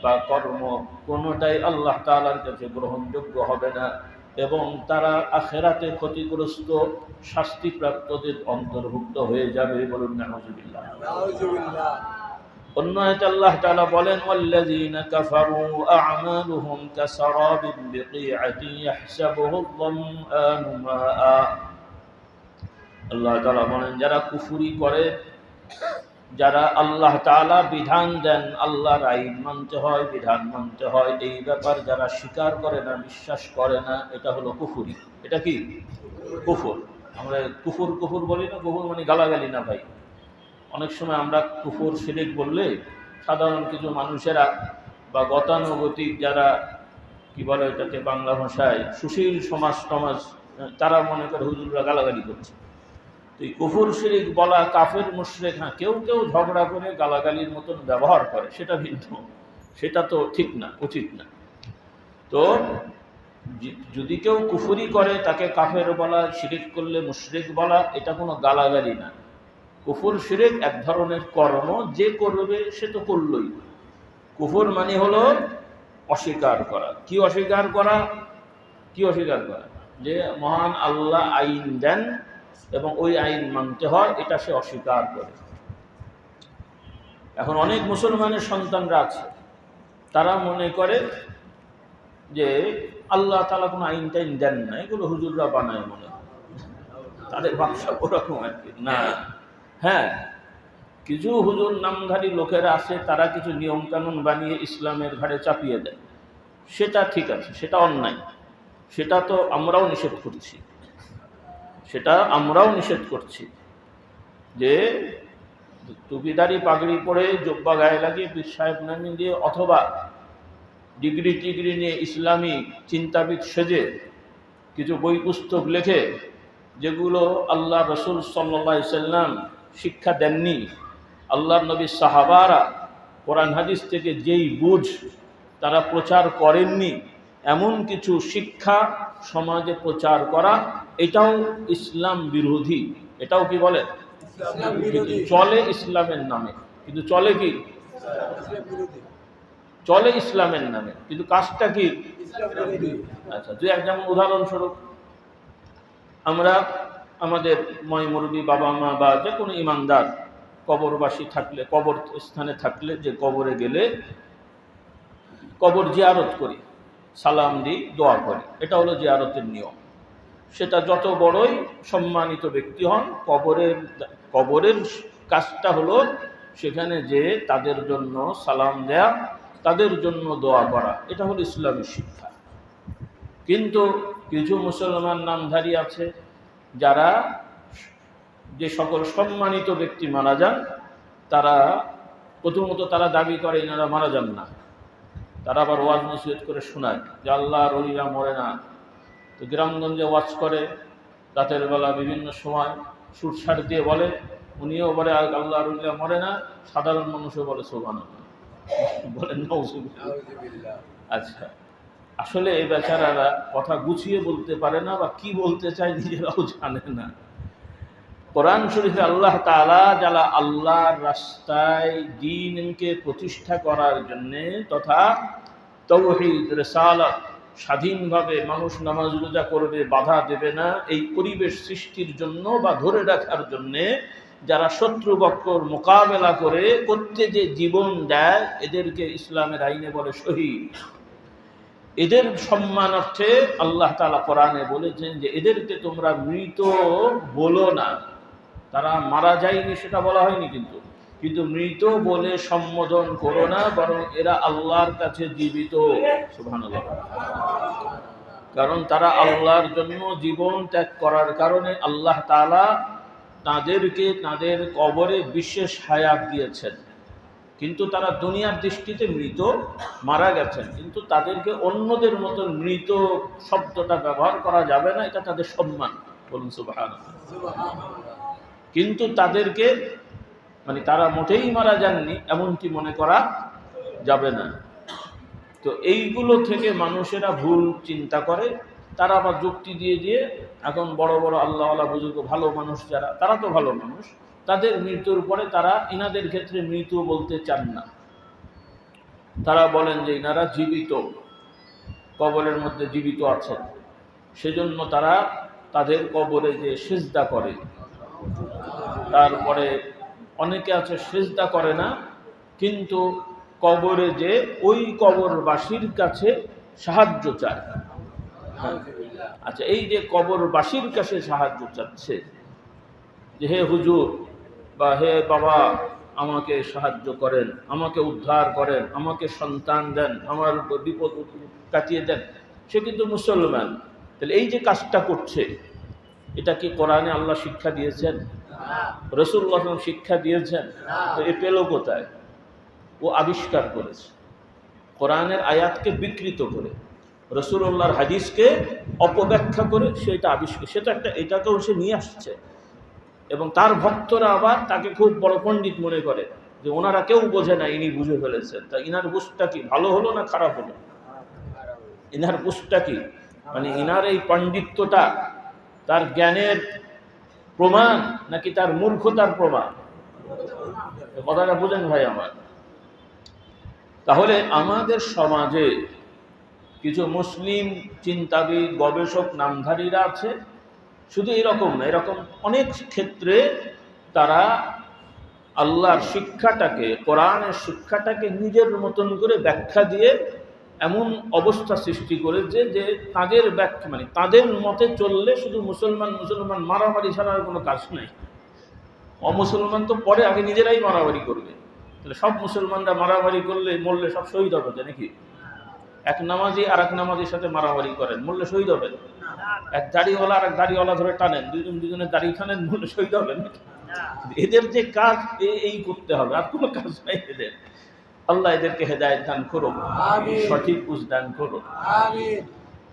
বা কর্ম কোনোটাই আল্লাহ তাআলার কাছে গ্রহণযোগ্য হবে না, এবং তারা আখিরাতে ক্ষতিগ্রস্ত শাস্তিপ্রাপ্তদের অন্তর্ভুক্ত হয়ে যাবে। বলুন নাউজুবিল্লাহ। অন্য আয়াতে আল্লাহ তাআলা বলেন, ওয়াল্লাযীনা কাফারু আ'মালুহুম কাসারাবিন বিকিআতিন ইয়াহসাবুহু আয-যামআনু মাআ। আল্লাহ তাআলা বলেন, যারা কুফরি করে, যারা আল্লাহ তাআলা বিধান দেন, আল্লাহর আইন মানতে হয়, বিধান মানতে হয়, এই ব্যাপার যারা স্বীকার করে না, বিশ্বাস করে না, এটা হলো কুফরি। এটা কি? কুফর। আমরা কুফর বলি না, কুফর মানে গালাগালি না ভাই। অনেক সময় আমরা কুফর শিরক বললে সাধারণ কিছু মানুষেরা বা গতানুগতিক যারা কি বলে এটাকে বাংলা ভাষায় সুশীল সমাজ সমাজ, তারা মনে করে হুজুররা গালাগালি করছে। তো এই কুফর শিরিক বলা, কাফের মুশরিক, হ্যাঁ কেউ কেউ ঝগড়া করে গালাগালির মতন ব্যবহার করে, সেটা ভিন্ন, সেটা তো ঠিক না, উচিত না। তো যদি কেউ কুফরি করে তাকে কাফের বলা, শিরিক করলে মুশরিক বলা, এটা কোনো গালাগালি না। কুফর শিরিক এক ধরনের কর্ম, যে করবে সে তো করলই। কুফর মানে হলো অস্বীকার করা। কি অস্বীকার করা? কি অস্বীকার করা? যে মহান আল্লাহ আইন দেন এবং ওই আইন মানতে হয়, এটা সে অস্বীকার করে। এখন অনেক মুসলমানের সন্তানরা আছে, তারা মনে করে যে আল্লাহ তাআলা কোনো আইন টাইন দেন না, এগুলো হুজুররা বানায়, মনে হয় তাদের ভাবসা ওরকম আর কি। না, হ্যাঁ কিছু হুজুর নামধারী লোকেরা আছে, তারা কিছু নিয়ম কানুন বানিয়ে ইসলামের ঘাড়ে চাপিয়ে দেয়, সেটা ঠিক আছে, সেটা অন্যায়, সেটা তো আমরাও নিষেধ করছি, সেটা আমরাও নিষেধ করছি যে টুপিদারি পাগড়ি পরে জব্বা গায়ে লাগিয়ে পীর সাহেব নামি দিয়ে অথবা ডিগ্রি টিগ্রি নিয়ে ইসলামী চিন্তাবিদ সেজে কিছু বই পুস্তক লেখে যেগুলো আল্লাহ রসুল সাল্লাল্লাহু আলাইহি সাল্লাম শিক্ষা দেননি, আল্লাহর নবী সাহাবারা কোরআন হাদিস থেকে যেই বুঝ তারা প্রচার করেননি, এমন কিছু শিক্ষা সমাজে প্রচার করা, এটাও ইসলাম বিরোধী। এটাও কি বলে? চলে ইসলামের নামে, কিন্তু চলে কি? চলে ইসলামের নামে, কিন্তু কাজটা কি? আচ্ছা, তুই যেমন উদাহরণস্বরূপ আমরা আমাদের ময়মুরবি বাবা মা বা যে কোনো ইমানদার কবরবাসী থাকলে, কবর স্থানে থাকলে, যে কবরে গেলে কবর জিয়ারত করি, সালাম দিই, দোয়া করি, এটা হলো জিয়ারতের নিয়ম। সেটা যত বড়ই সম্মানিত ব্যক্তি হন, কবরের কাজটা হলো সেখানে যে তাদের জন্য সালাম দেয়া, তাদের জন্য দোয়া করা, এটা হলো ইসলামী শিক্ষা। কিন্তু কিছু মুসলমান নামধারী আছে যারা, যে সকল সম্মানিত ব্যক্তি মারা যান, তারা প্রথমত তারা দাবি করে এনারা মারা যান না, তারা আবার ওয়াজ নসিহত করে শোনায় যে আল্লাহর ওলিরা মরে না। তো গ্রামগঞ্জে ওয়াজ করে, রাতের বেলা বিভিন্ন সময় সুরসার দিয়ে বলে, উনিও বলে আল্লাহর ওলিরা মরে না, সাধারণ মানুষও বলে সুবহানাল্লাহ, বলেন নাউযুবিল্লাহ। আচ্ছা, আসলে এই বেচারারা কথা গুছিয়ে বলতে পারে না, বা কি বলতে চায় নিজেরাও জানে না। কোরআন শরীফে আল্লাহ তাআলা যারা আল্লাহর রাস্তায় দ্বীনকে প্রতিষ্ঠা করার জন্য তথা তাওহীদ রিসালাত, স্বাধীনভাবে মানুষ নামাজ রোজা করবে, বাধা দেবে না, এই পরিবেশ সৃষ্টির জন্য বা ধরে রাখার জন্য যারা শত্রুপক্ষর মোকাবেলা করে করতে যে জীবন দেয়, এদেরকে ইসলামের আইনে বলে শহীদ। এদের সম্মানার্থে আল্লাহ তাআলা কোরআনে বলেছেন যে এদেরকে তোমরা মৃত বলো না। তারা মারা যায়নি সেটা বলা হয়নি, কিন্তু মৃত বলে সম্বোধন করো না, বরং এরা আল্লাহর কাছে জীবিত। সুবহানাল্লাহ। কারণ তারা আল্লাহর জন্য জীবন ত্যাগ করার কারণে আল্লাহ তাআলা তাদেরকে তাদের কবরে বিশেষ হায়াত দিয়েছেন। কিন্তু তারা দুনিয়ার দৃষ্টিতে মৃত, মারা গেছেন, কিন্তু তাদেরকে অন্যদের মতন মৃত শব্দটা ব্যবহার করা যাবে না, এটা তাদের সম্মান। বলুন সুবহানাল্লাহ। কিন্তু তাদেরকে মানে তারা মোটেই মারা যাননি এমনটি মনে করা যাবে না। তো এইগুলো থেকে মানুষেরা ভুল চিন্তা করে, তারা আবার যুক্তি দিয়ে দিয়ে এখন বড় বড় আল্লাহওয়ালা বুজুর্গ ভালো মানুষ যারা, তারা তো ভালো মানুষ, তাদের মৃত্যুর পরে তারা ইনাদের ক্ষেত্রে মৃত বলতে চান না। তারা বলেন যে ইনারা জীবিত, কবরের মধ্যে জীবিত আছেন, সেজন্য তারা তাদের কবরে যে সিজদা করে। তারপরে অনেকে আছে সিজদা করে না, কিন্তু কবরে যে ওই কবরবাসীর কাছে সাহায্য চায়। আচ্ছা, এই যে কবরবাসীর কাছে সাহায্য চাচ্ছে, যে হে হুজুর বা হে বাবা আমাকে সাহায্য করেন, আমাকে উদ্ধার করেন, আমাকে সন্তান দেন, আমার বিপদ কাটিয়ে দেন, সে কিন্তু মুসলমান। তাহলে এই যে কাজটা করছে, এটা কি কোরআনে আল্লাহ শিক্ষা দিয়েছেন? রাসূলুল্লাহ শিক্ষা দিয়েছেন? তো এ পেল কোথায়? ও আবিষ্কার করেছে কোরআনের আয়াতকে বিকৃত করে। রাসূলুল্লাহর হাদিসকে অপব্যাখ্যা করে সেটা আবিষ্কার, এটাকেও সে নিয়ে আসছে। এবং তার ভক্তরা আবার তাকে খুব বড় পণ্ডিত মনে করে, যে ওনারা কেউ বোঝে না, ইনি বুঝে ফেলেছেন। তা ইনার বুঝটা কি ভালো হলো না খারাপ হলো? ইনার বুঝটা কি, মানে ইনার এই পাণ্ডিত্যটা তার জ্ঞানের প্রমাণ নাকি তার মূর্খতার প্রমাণ? কথাটা বুঝেন ভাই আমার। তাহলে আমাদের সমাজে কিছু মুসলিম চিন্তাবিদ, গবেষক, নামধারীরা আছে। শুধু এরকম না, এরকম অনেক ক্ষেত্রে তারা আল্লাহর শিক্ষাটাকে, কোরআনের শিক্ষাটাকে নিজের মতন করে ব্যাখ্যা দিয়ে এমন অবস্থা সৃষ্টি করেছে যে তাদের ব্যাখ্যা, মানে তাদের মতে চললে শুধু মুসলমান মারামারি ছাড়া আর কোনো কাজ নাই। অমুসলমান তো পরে, আগে নিজেরাই মারামারি করবে। তাহলে সব মুসলমানরা মারামারি করলে মরলে সব শহীদ হবে নাকি? এক নামাজি আর এক নামাজির সাথে মারামারি করেন, মরলে শহীদ হবেন? এক দাড়িওয়ালা আর এক দাড়িওয়ালা ধরে টানেন, দুজনের দাড়ি টানেন, মরলে শহীদ হবেন? এদের যে কাজ এই করতে হবে, আর কোনো কাজ নাই এদের। আল্লাহ এদেরকে হেদায়েত দান করো, সঠিক বুঝ দান করো।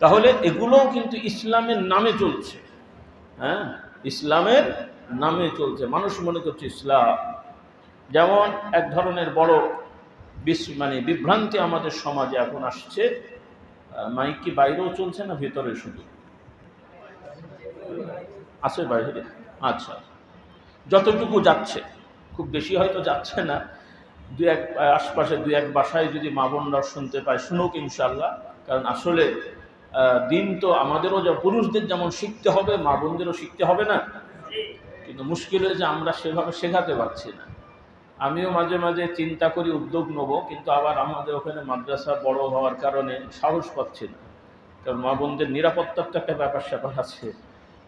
তাহলে এগুলোও কিন্তু ইসলামের নামে চলছে। হ্যাঁ, ইসলামের নামে চলছে, মানুষ মনে করছে ইসলাম। যেমন এক ধরনের বড় বিভ্রান্তি আমাদের সমাজে এখন আসছে। মাইক কি বাইরেও চলছে না ভেতরে শুধু আছে? বাইরে, আচ্ছা। যতটুকু যাচ্ছে, খুব বেশি হয়তো যাচ্ছে না, আশপাশে দু এক বাসায় যদি মা বোনরা শুনতে পায়, শুনুক ইনশাল্লাহ। কারণ আসলে দিন তো আমাদেরও, পুরুষদের যেমন শিখতে হবে, মা বোনদেরও শিখতে হবে না? কিন্তু মুশকিল হয়েছে আমরা সেভাবে শেখাতে পারছি না। আমিও মাঝে মাঝে চিন্তা করি উদ্যোগ নেব, কিন্তু আবার আমাদের ওখানে মাদ্রাসা বড় হওয়ার কারণে সাহস পাচ্ছি না। কারণ মা বোনদের নিরাপত্তার তো একটা ব্যাপার স্যাপার আছে।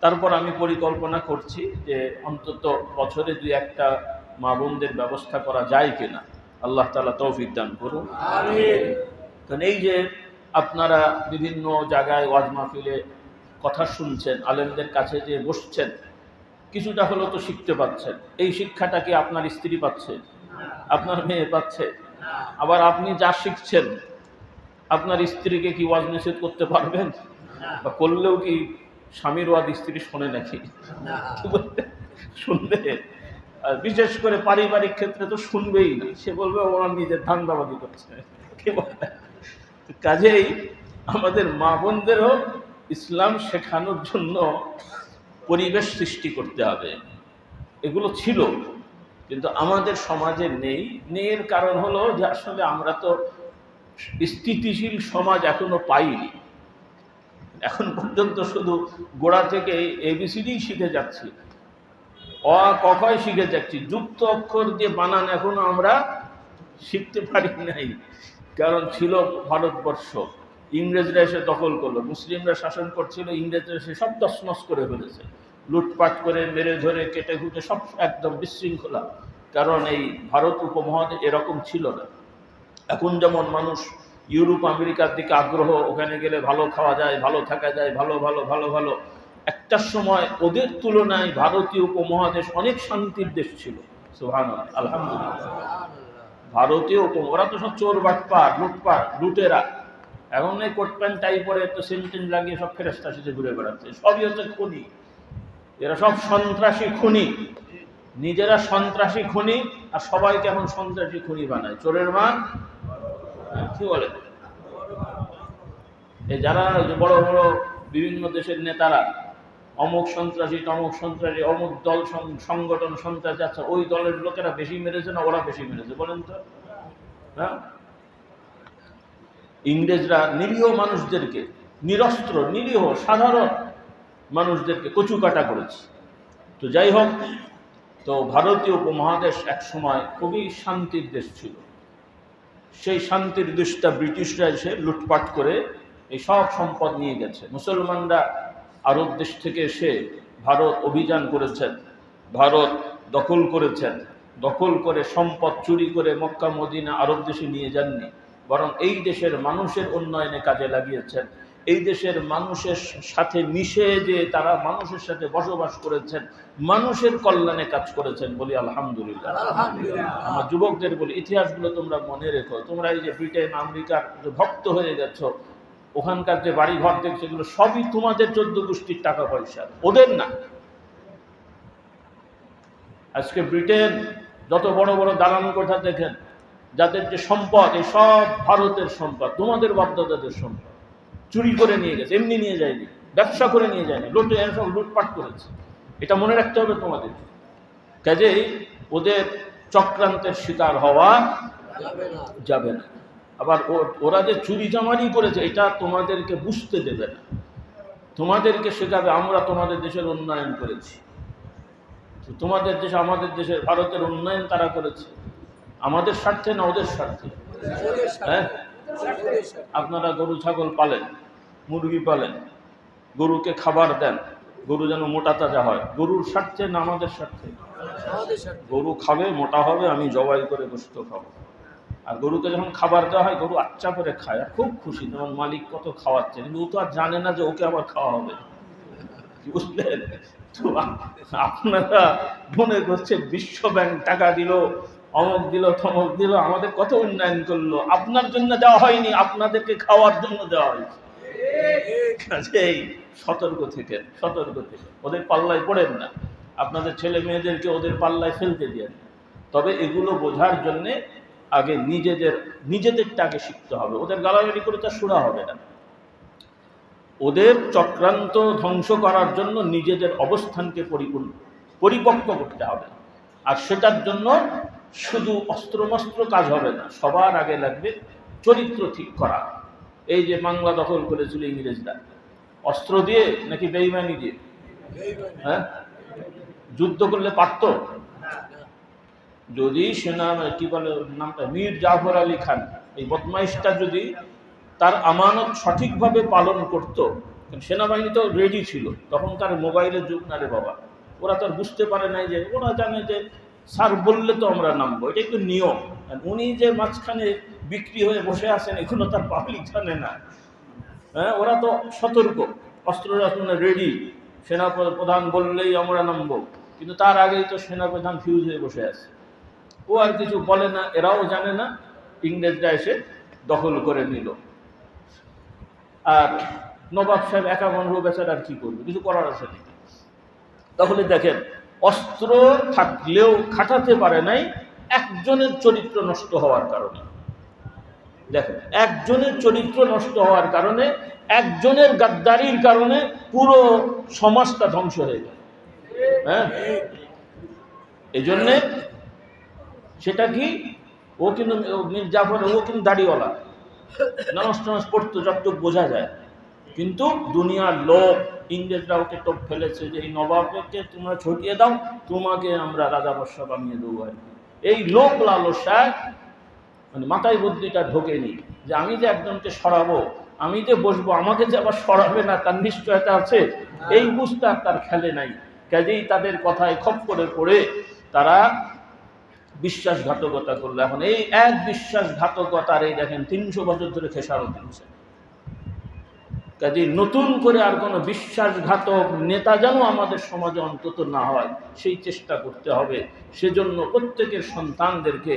তারপর আমি পরিকল্পনা করছি যে অন্তত বছরে 2-1টা মা বোনদের ব্যবস্থা করা যায় কিনা। আল্লাহ তাআলা তৌফিক দান করুন। কারণ এই যে আপনারা বিভিন্ন জায়গায় ওয়াজ মাহফিলে কথা শুনছেন, আলেমদের কাছে যে বসছেন, কিছুটা হলেও তো শিখতে পাচ্ছেন। এই শিক্ষাটা কি আপনার স্ত্রী পাচ্ছে? আপনার মেয়ে পাচ্ছে? আবার আপনি যা শিখছেন, আপনার স্ত্রীকে কি ওয়াজ নিষেধ করতে পারবেন? বা করলেও কি স্বামীর ওয়াজ স্ত্রী শোনে নাকি? শুনবে? বিশেষ করে পারিবারিক ক্ষেত্রে তো শুনবেই না, সে বলবে ওনার নিজের ধান্দাবাজি করছে। কাজেই আমাদের মা বোনদেরও ইসলাম শেখানোর জন্য পরিবেশ সৃষ্টি করতে হবে। এগুলো ছিল, কিন্তু আমাদের সমাজে নেই। এর কারণ হলো যে আসলে আমরা তো স্থিতিশীল সমাজ এখনো পাইনি। এখন পর্যন্ত শুধু গোড়া থেকে ABCD শিখে যাচ্ছি, অ ক খ শিখে যাচ্ছি, যুক্ত অক্ষর দিয়ে বানান এখনো আমরা শিখতে পারি নাই। কারণ ছিল ভারতবর্ষ, ইংরেজরা এসে দখল করলো, মুসলিমরা শাসন করছিল, ইংরেজরা এসে সব তছনছ করে ফেলেছে, লুটপাট করে, মেরে ধরে, কেটে কুটে সব একদম বিশৃঙ্খলা। কারণ এই ভারত উপমহাদেশ এরকম ছিল না। এখন যেমন মানুষ ইউরোপ আমেরিকার দিকে আগ্রহ, ওখানে গেলে ভালো খাওয়া যায়, ভালো থাকা যায়, ভালো ভালো ভালো ভালো। একটা সময় ওদের তুলনায় ভারতীয় উপমহাদেশ অনেক শান্তির দেশ ছিল। সুবহানাল্লাহ, আলহামদুলিল্লাহ। ভারতীয় ওরা তো সব চোর বাটপার, লুটপাট, লুটেরা। এখন এই কোট প্যান্ট টাই পরে একটু সেন্টেন লাগিয়ে সব ফেরেশতা সেজে ঘুরে বেড়াচ্ছে, সবই হচ্ছে খুনি। এরা সব সন্ত্রাসী খুনি, নিজেরা সন্ত্রাসী খুনি, আর সবাইকে এখন সন্ত্রাসী খুনি বানায়। চোরের মান কি বলে? এই যারা বড় বড় বিভিন্ন দেশের নেতারা অমুক সন্ত্রাসী, তমুক সন্ত্রাসী, অমুক দল সংগঠন সন্ত্রাসী, আচ্ছা ওই দলের লোকেরা বেশি মেরেছে না ওরা বেশি মেরেছে বলেন তো? হ্যাঁ, ইংরেজরা নিরীহ মানুষদেরকে, নিরস্ত্র নিরীহ সাধারণ মানুষদেরকে কচুকাটা করেছে। তো যাই হোক, তো ভারতীয় উপমহাদেশ এক সময় খুবই শান্তির দেশ ছিল। সেই শান্তির দেশটা ব্রিটিশরা এসে লুটপাট করে এই সব সম্পদ নিয়ে গেছে। মুসলমানরা আরব দেশ থেকে এসে ভারত অভিযান করেছেন, ভারত দখল করেছেন, দখল করে সম্পদ চুরি করে মক্কা মদিনা আরব দেশে নিয়ে যাননি, বরং এই দেশের মানুষের উন্নয়নে কাজে লাগিয়েছেন। এই দেশের মানুষের সাথে মিশে যে তারা মানুষের সাথে বসবাস করেছেন, মানুষের কল্যাণে কাজ করেছেন, বলি আলহামদুলিল্লাহ। আমার যুবকদের বলি, ইতিহাসগুলো তোমরা মনে রেখো। তোমরা এই যে ব্রিটেন আমেরিকার ভক্ত হয়ে গেছো, ওখানকার যে বাড়ি ঘর দেখছে এগুলো সবই তোমাদের 14 গোষ্ঠীর টাকা পয়সা, ওদের না। আজকে ব্রিটেন যত বড় বড় দালান কোঠা দেখেন, যাদের যে সম্পদ, এই সব ভারতের সম্পদ, তোমাদের বাপদাদাদের সম্পদ। চুরি করে নিয়ে গেছে, এমনি নিয়ে যায়নি, ব্যবসা করে নিয়ে যায়নি, সব লুটপাট করেছে। এটা মনে রাখতে হবে তোমাদের। কাজেই ওদের চক্রান্তের শিকার হওয়া যাবে না। আবার ওরা যে চুরি চামারি করেছে এটা তোমাদেরকে বুঝতে দেবে না, তোমাদেরকে শেখাবে আমরা তোমাদের দেশের উন্নয়ন করেছি। তোমাদের দেশে, আমাদের দেশের, ভারতের উন্নয়ন তারা করেছে আমাদের স্বার্থে না ওদের স্বার্থে? হ্যাঁ, আপনারা গরু ছাগল পালেন, মুরগি পালেন, গরুকে খাবার দেন, গরু যেন মোটা তাজা হয়, গরুর স্বার্থে না আমাদের স্বার্থে? গরু খাবে, মোটা হবে, আমি জবাই করে গোশত খাবো। আর গরুকে যখন খাবার দেওয়া হয় গরু আচ্ছা করে খায় আর খুব খুশি, যেমন মালিক কত খাওয়াচ্ছে, কিন্তু ও তো আর জানে না যে ওকে আবার খাওয়া হবে, বুঝলেন? তো আপনারা মনে করছেন বিশ্ব ব্যাংক টাকা দিল, অমুক দিল, থমক দিল, আমাদের কত উন্নয়ন করলো, আপনার জন্য দেওয়া হয়নি, আপনাদেরকে খাওয়ার জন্য দেওয়া হয়েছে। কাজেই সতর্ক থেকে, সতর্ক থেকে ওদের পাল্লায় পড়েন না, আপনাদের ছেলে মেয়েদেরকে ওদের পাল্লায় ফেলতে দেন। তবে এগুলো বোঝার জন্যে আগে নিজেদেরটা আগে শিখতে হবে। ওদের গালাগালি করে তা শোনা হবে না। ওদের চক্রান্ত ধ্বংস করার জন্য নিজেদের অবস্থানকে পরিপক্ক করতে হবে। আর সেটার জন্য শুধু অস্ত্রমস্ত্র কাজ হবে না, সবার আগে লাগবে চরিত্র ঠিক করা। এই যে বাংলা দখল করেছিল ইংরেজরা, অস্ত্র দিয়ে নাকি বেঈমানি দিয়ে? হ্যাঁ, যুদ্ধ করলে পারত? যদি সেনা, কি বলে নামটা, মীর জাফর আলী খান, এই বদমাইশটা যদি তার আমানত সঠিকভাবে পালন করত, সেনাবাহিনী তো রেডি ছিল, তখন তার মোবাইলের যুগ না রে বাবা। ওরা তো আর বুঝতে পারে নাই, যে ওরা জানে যে স্যার বললে তো আমরা নামবো, এটা একটু নিয়ম। উনি যে মাঝখানে বিক্রি হয়ে বসে আছেন এগুলো তার পাবলিক জানে না। হ্যাঁ, ওরা তো সতর্ক, অস্ত্র রেডি, সেনাপ্রধান বললেই আমরা নামবো, কিন্তু তার আগেই তো সেনাপ্রধান ফিউজ হয়ে বসে আছে, ও আর কিছু বলে না, এরাও জানে না, ইংরেজরা এসে দখল করে নিল। আর নবাব সাহেব একা মনরু বেচারা আর কি করবে, কিছু করার আছে না। তাহলে দেখেন, অস্ত্র থাকলেও খাটাতে পারে নাই একজনের চরিত্র নষ্ট হওয়ার কারণে। দেখেন, একজনের চরিত্র নষ্ট হওয়ার কারণে, একজনের গাদ্দারির কারণে পুরো সমাজটা ধ্বংস হয়ে গেল। হ্যাঁ, এই জন্যে সেটা কি, ও কিন্তু মীর জাফর, ও কিন্তু দাড়িওয়ালা, নামাজ টামাজ পড়তো যতটুকু বোঝা যায়, কিন্তু দুনিয়ার লোক, ইংরেজরা ওকে টোপ ফেলেছে যে এই নবাবকে তোমরা ছড়িয়ে দাও, তোমাকে আমরা রাজা বর্ষা বানিয়ে দেবো। আর এই লোক লালসায় মানে মাথায় বুদ্ধিটা ঢোকেনি যে আমি যে একজনকে সরাবো, আমি যে বসবো, আমাকে যে আবার সরাবে না তার নিশ্চয়তা আছে, এই বুঝতে আর তার খেলে নাই। কাজেই তাদের কথায় খপ করে পড়ে তারা বিশ্বাসঘাতকতা করলো। এখন এই এক বিশ্বাসঘাতকতার এই দেখেন 300 বছর ধরে খেসারত দিচ্ছে। কাজেই নতুন করে আর কোনো বিশ্বাসঘাতক নেতা যেন আমাদের সমাজে অন্তত না হয়, সেই চেষ্টা করতে হবে। সেজন্য প্রত্যেকের সন্তানদেরকে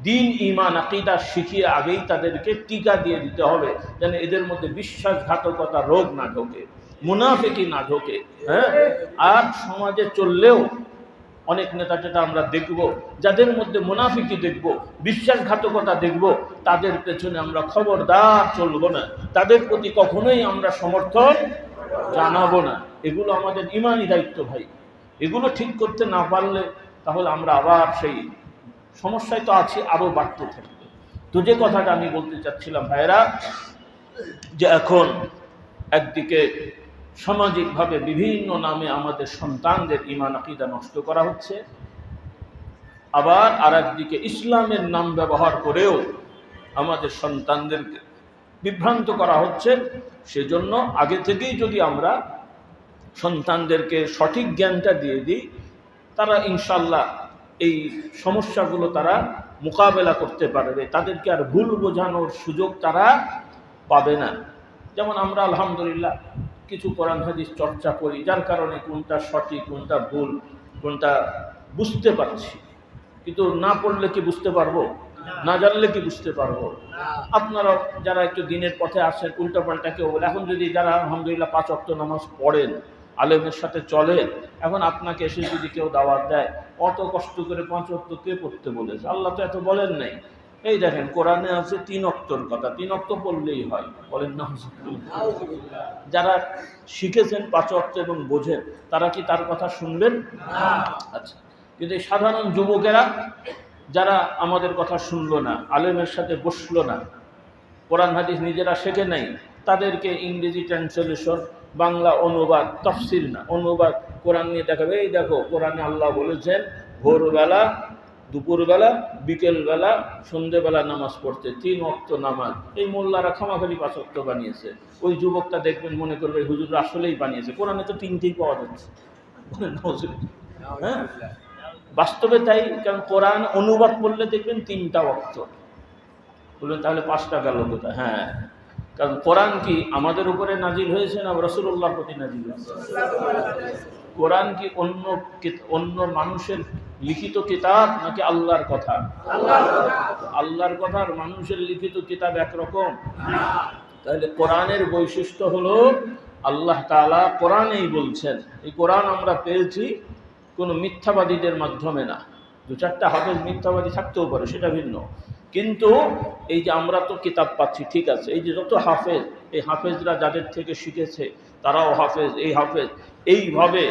দিন, ঈমান, আকীদা শিখিয়ে আগেই তাদেরকে টিকা দিয়ে দিতে হবে, যেন এদের মধ্যে বিশ্বাসঘাতকতা রোগ না ঢোকে, মুনাফিকি না ঢোকে। হ্যাঁ, আর সমাজে চললেও অনেক নেতা যেটা আমরা দেখব, যাদের মধ্যে মুনাফিকি দেখব, বিশ্বাসঘাতকতা দেখব, তাদের পেছনে আমরা খবরদার চলবো না, তাদের প্রতি কখনোই আমরা সমর্থন জানাবো না। এগুলো আমাদের ইমানি দায়িত্ব ভাই। এগুলো ঠিক করতে না পারলে তাহলে আমরা আবার সেই সমস্যায় তো আছি, আরও বাড়তে থাকবে। তো যে কথাটা আমি বলতে চাচ্ছিলাম ভাইরা, যে এখন একদিকে সামাজিকভাবে বিভিন্ন নামে আমাদের সন্তানদের ঈমান আকীদা নষ্ট করা হচ্ছে, আবার আর একদিকে ইসলামের নাম ব্যবহার করেও আমাদের সন্তানদেরকে বিভ্রান্ত করা হচ্ছে। সেজন্য আগে থেকেই যদি আমরা সন্তানদেরকে সঠিক জ্ঞানটা দিয়ে দিই, তারা ইনশাল্লাহ এই সমস্যাগুলো তারা মোকাবেলা করতে পারবে, তাদেরকে আর ভুল বোঝানোর সুযোগ তারা পাবে না। যেমন আমরা আলহামদুলিল্লাহ কিছু কোরআন হাদিস চর্চা করি, যার কারণে কোনটা সঠিক, কোনটা ভুল, কোনটা বুঝতে পারছি। কিন্তু না পড়লে কি বুঝতে পারবো? না জানলে কি বুঝতে পারবো? আপনারা যারা একটু দিনের পথে আসেন, উল্টাপাল্টা কেউ বলে, এখন যদি যারা আলহামদুলিল্লাহ 5 ওয়াক্ত নামাজ পড়েন, আলেমের সাথে চলেন, এখন আপনাকে এসে যদি কেউ দাওয়াত দেয়, অত কষ্ট করে 5 ওয়াক্ত কে পড়তে বলেছে? আল্লাহ তো এত বলেন নাই। এই দেখেন কোরআনে আছে 3 ওয়াক্তর কথা, 3 ওয়াক্ত পড়লেই হয়, বলেন না? যারা শিখেছেন 5 ওয়াক্ত এবং বোঝেন, তারা কি তার কথা শুনবেন? আচ্ছা, কিন্তু এই সাধারণ যুবকেরা যারা আমাদের কথা শুনলো না, আলেমের সাথে বসলো না, কোরআন হাদিস নিজেরা শেখে নাই, তাদেরকে ইংরেজি ট্রান্সলেশন, বাংলা অনুবাদ, তাফসির না অনুবাদ কোরআন নিয়ে দেখাবে, এই দেখো কোরআনে আল্লাহ বলেছেন ভোরবেলা, দুপুরবেলা, বিকেলবেলা, সন্ধ্যেবেলা নামাজ পড়তে, 3 ওয়াক্ত নামাজ। এই মোল্লারা খামাখালি 5 ওয়াক্ত বানিয়েছে। ওই যুবকটা দেখবেন মনে করবে হুজুর আসলেই বানিয়েছে, কোরআনে তো 3টেই পাওয়া যাচ্ছে। হ্যাঁ, বাস্তবে তাই। কারণ কোরআন অনুবাদ করলে দেখবেন 3টা ওয়াক্ত, বলবেন তাহলে 5টা গেল কোথায়? হ্যাঁ, কারণ কোরআন কি আমাদের উপরে নাজিল হয়েছে না রাসূলুল্লাহর প্রতি নাজিল হয়েছে? কোরআন কি অন্য মানুষের লিখিত কিতাব নাকি আল্লাহর কথা? আল্লাহর কথা। আর মানুষের লিখিত কিতাব একরকম? তাহলে কোরআনের বৈশিষ্ট্য হলো আল্লাহ তাআলা কোরআনেই বলছেন। এই কোরআন আমরা পেয়েছি কোনো মিথ্যাবাদীদের মাধ্যমে না। 2-4টা হাফেজ মিথ্যাবাদী থাকতেও পারে, সেটা ভিন্ন। কিন্তু এই যে আমরা তো কিতাব পাচ্ছি, ঠিক আছে, এই যে যত হাফেজ, এই হাফেজরা যাদের থেকে শিখেছে তারাও হাফেজ, এই হাফেজ এইভাবে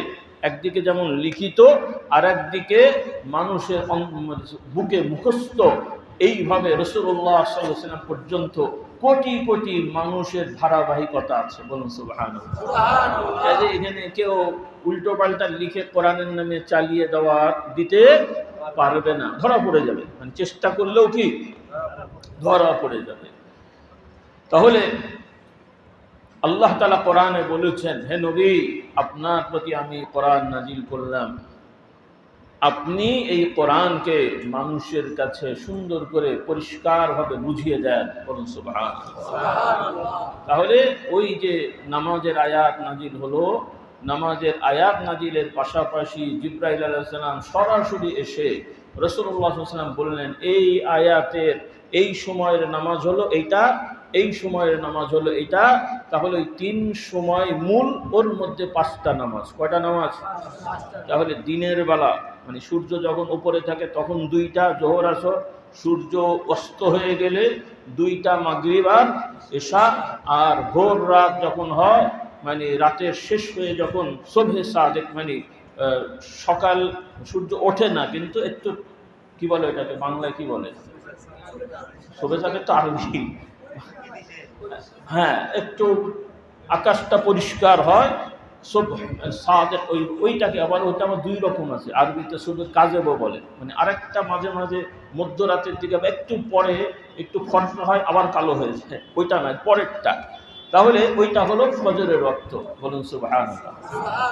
একদিকে যেমন লিখিত আর একদিকে মানুষের বুকে মুখস্থ, এইভাবে রাসূলুল্লাহ সাল্লাল্লাহু আলাইহি ওয়াসাল্লাম পর্যন্ত কোটি কোটি মানুষের ধারাবাহিকতা আছে। বলুন সুবহানাল্লাহ। সুবহানাল্লাহ। এখানে কেউ উল্টো পাল্টা লিখে কোরআনের নামে চালিয়ে দিতে পারবে না, ধরা পড়ে যাবে। মানে চেষ্টা করলেও কি ধরা পড়ে যাবে। তাহলে আল্লাহ তাআলা কোরআনে বলেছেন, হে নবী, আপনার প্রতি আমি কোরআন নাজিল করলাম, আপনি এই কোরআনকে মানুষের কাছে সুন্দর করে পরিষ্কারভাবে বুঝিয়ে দেন। বলুন সুবহানাল্লাহ। তাহলে ওই যে নামাজের আয়াত নাজিল হলো, নামাজের আয়াত নাজিলের পাশাপাশি জিবরাইল আলাইহিস সালাম সরাসরি এসে রাসূলুল্লাহ সাল্লাল্লাহু আলাইহি ওয়াসাল্লাম বললেন, এই আয়াতের এই সময়ের নামাজ হলো এইটা, এই সময়ের নামাজ হলো এটা। তাহলে ওই 3 সময় মূল, ওর মধ্যে 5টা নামাজ। কয়টা নামাজ? তাহলে দিনের বেলা মানে সূর্য যখন উপরে থাকে তখন 2টা জোহর আসর, সূর্য অস্ত হয়ে গেলে 2টা মাগরিব আর এশা, আর ভোর রাত যখন হয় মানে রাতের শেষ হয়ে যখন সুবহে সাদেক মানে সকাল সূর্য ওঠে না কিন্তু একটু কি বলে এটাকে বাংলায় কি বলে? সুবহে সাদেক তো আরবি। হ্যাঁ, একটু আকাশটা পরিষ্কার হয়, সাদেক ওইটাকে আবার ওইটা আবার 2 রকম আছে। আরবিতে শুধু কাজেবও বলে, মানে আরেকটা মাঝে মাঝে মধ্যরাতের দিকে একটু পরে একটু ফর্সা হয় আবার কালো হয়ে যায়, ওইটা নয়, পরেরটা। তাহলে ওইটা হলো ফজরের ওয়াক্ত। বলুন সুবহানাল্লাহ।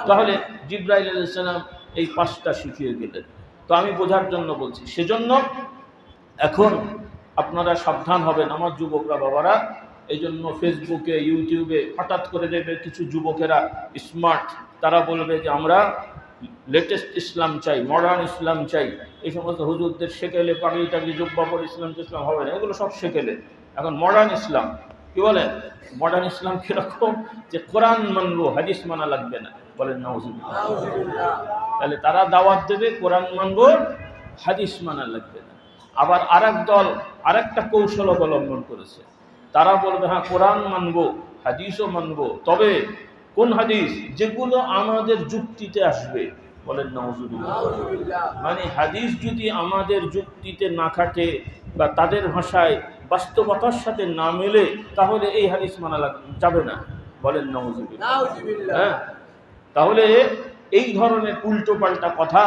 তাহলে জিবরাইল আলাইহিস সালাম এই 5টা শিখিয়ে গেলেন। তো আমি বোঝার জন্য বলছি, সেজন্য এখন আপনারা সাবধান হবেন আমার যুবকরা, বাবারা। এই জন্য ফেসবুকে, ইউটিউবে হঠাৎ করে দেখবে কিছু যুবকেরা স্মার্ট, তারা বলবে যে আমরা লেটেস্ট ইসলাম চাই, মডার্ন ইসলাম চাই। এই সমস্ত হুজুরদের সেকেলে পাগড়ি টাগড়ি জুব্বা পরে ইসলাম হবে না, এগুলো সব সেকেলে। এখন মডার্ন ইসলাম কি বলেন? মডার্ন ইসলাম কিরকম? যে কোরআন মানবো, হাদিস মানা লাগবে না। বলেন নাউজুবিল্লাহ। তাহলে তারা দাওয়াত দেবে কোরআন মানবো, হাদিস মানা লাগবে না। আবার আরেক দল আরেকটা কৌশল অবলম্বন করেছে, তারা বলবে হ্যাঁ কোরআন মানবো, হাদিসও মানবো, তবে কোন হাদিস? যেগুলো আমাদের যুক্তিতে আসবে। বলেন নাউজুবিল্লাহ। মানে হাদিস যদি আমাদের যুক্তিতে না খাটে বা তাদের ভাষায় বাস্তবতার সাথে না মেলে, তাহলে এই হাদিস মানা যাবে না। বলেন নাউজুবিল্লাহ। হ্যাঁ, তাহলে এই ধরনের উল্টো পাল্টা কথা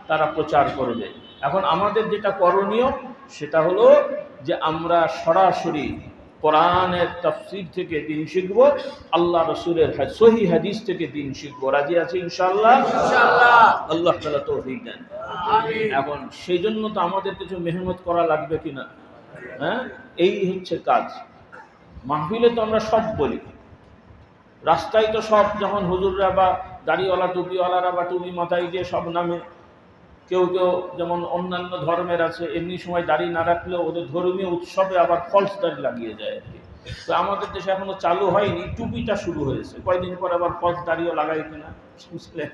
তারা প্রচার করবে। এখন আমাদের যেটা করণীয় সেটা হলো যে আমরা সরাসরি কোরআনের তাফসীর থেকে দিন শিখব, আল্লাহ রাসূলের সহিহ হাদিস থেকে দিন শিখব। রাজি আছি ইনশাআল্লাহ? ইনশাআল্লাহ। আল্লাহ তাআলা তৌফিক দেন। আমিন। এখন সেই জন্য তো আমাদের কিছু মেহনত করা লাগবে কিনা? হ্যাঁ, এই হচ্ছে কাজ। মাহফিলে তো আমরা সব বলি, রাস্তায় তো সব, যখন হুজুররা বা দাড়িওয়ালা টুপিওয়ালারা বা টুপি মাথায় দিয়ে সব নামে, কেউ কেউ যেমন অন্যান্য ধর্মের আছে এমনি সময় দাড়ি না রাখলেও ওদের ধর্মীয় উৎসবে আবার ফলস দাড়ি লাগিয়ে যায় আর কি। তো আমাদের দেশে এখনো চালু হয়নি, টুপিটা শুরু হয়েছে, কয়েকদিন পর আবার ফলস দাড়িও লাগাই কিনা বুঝলেন।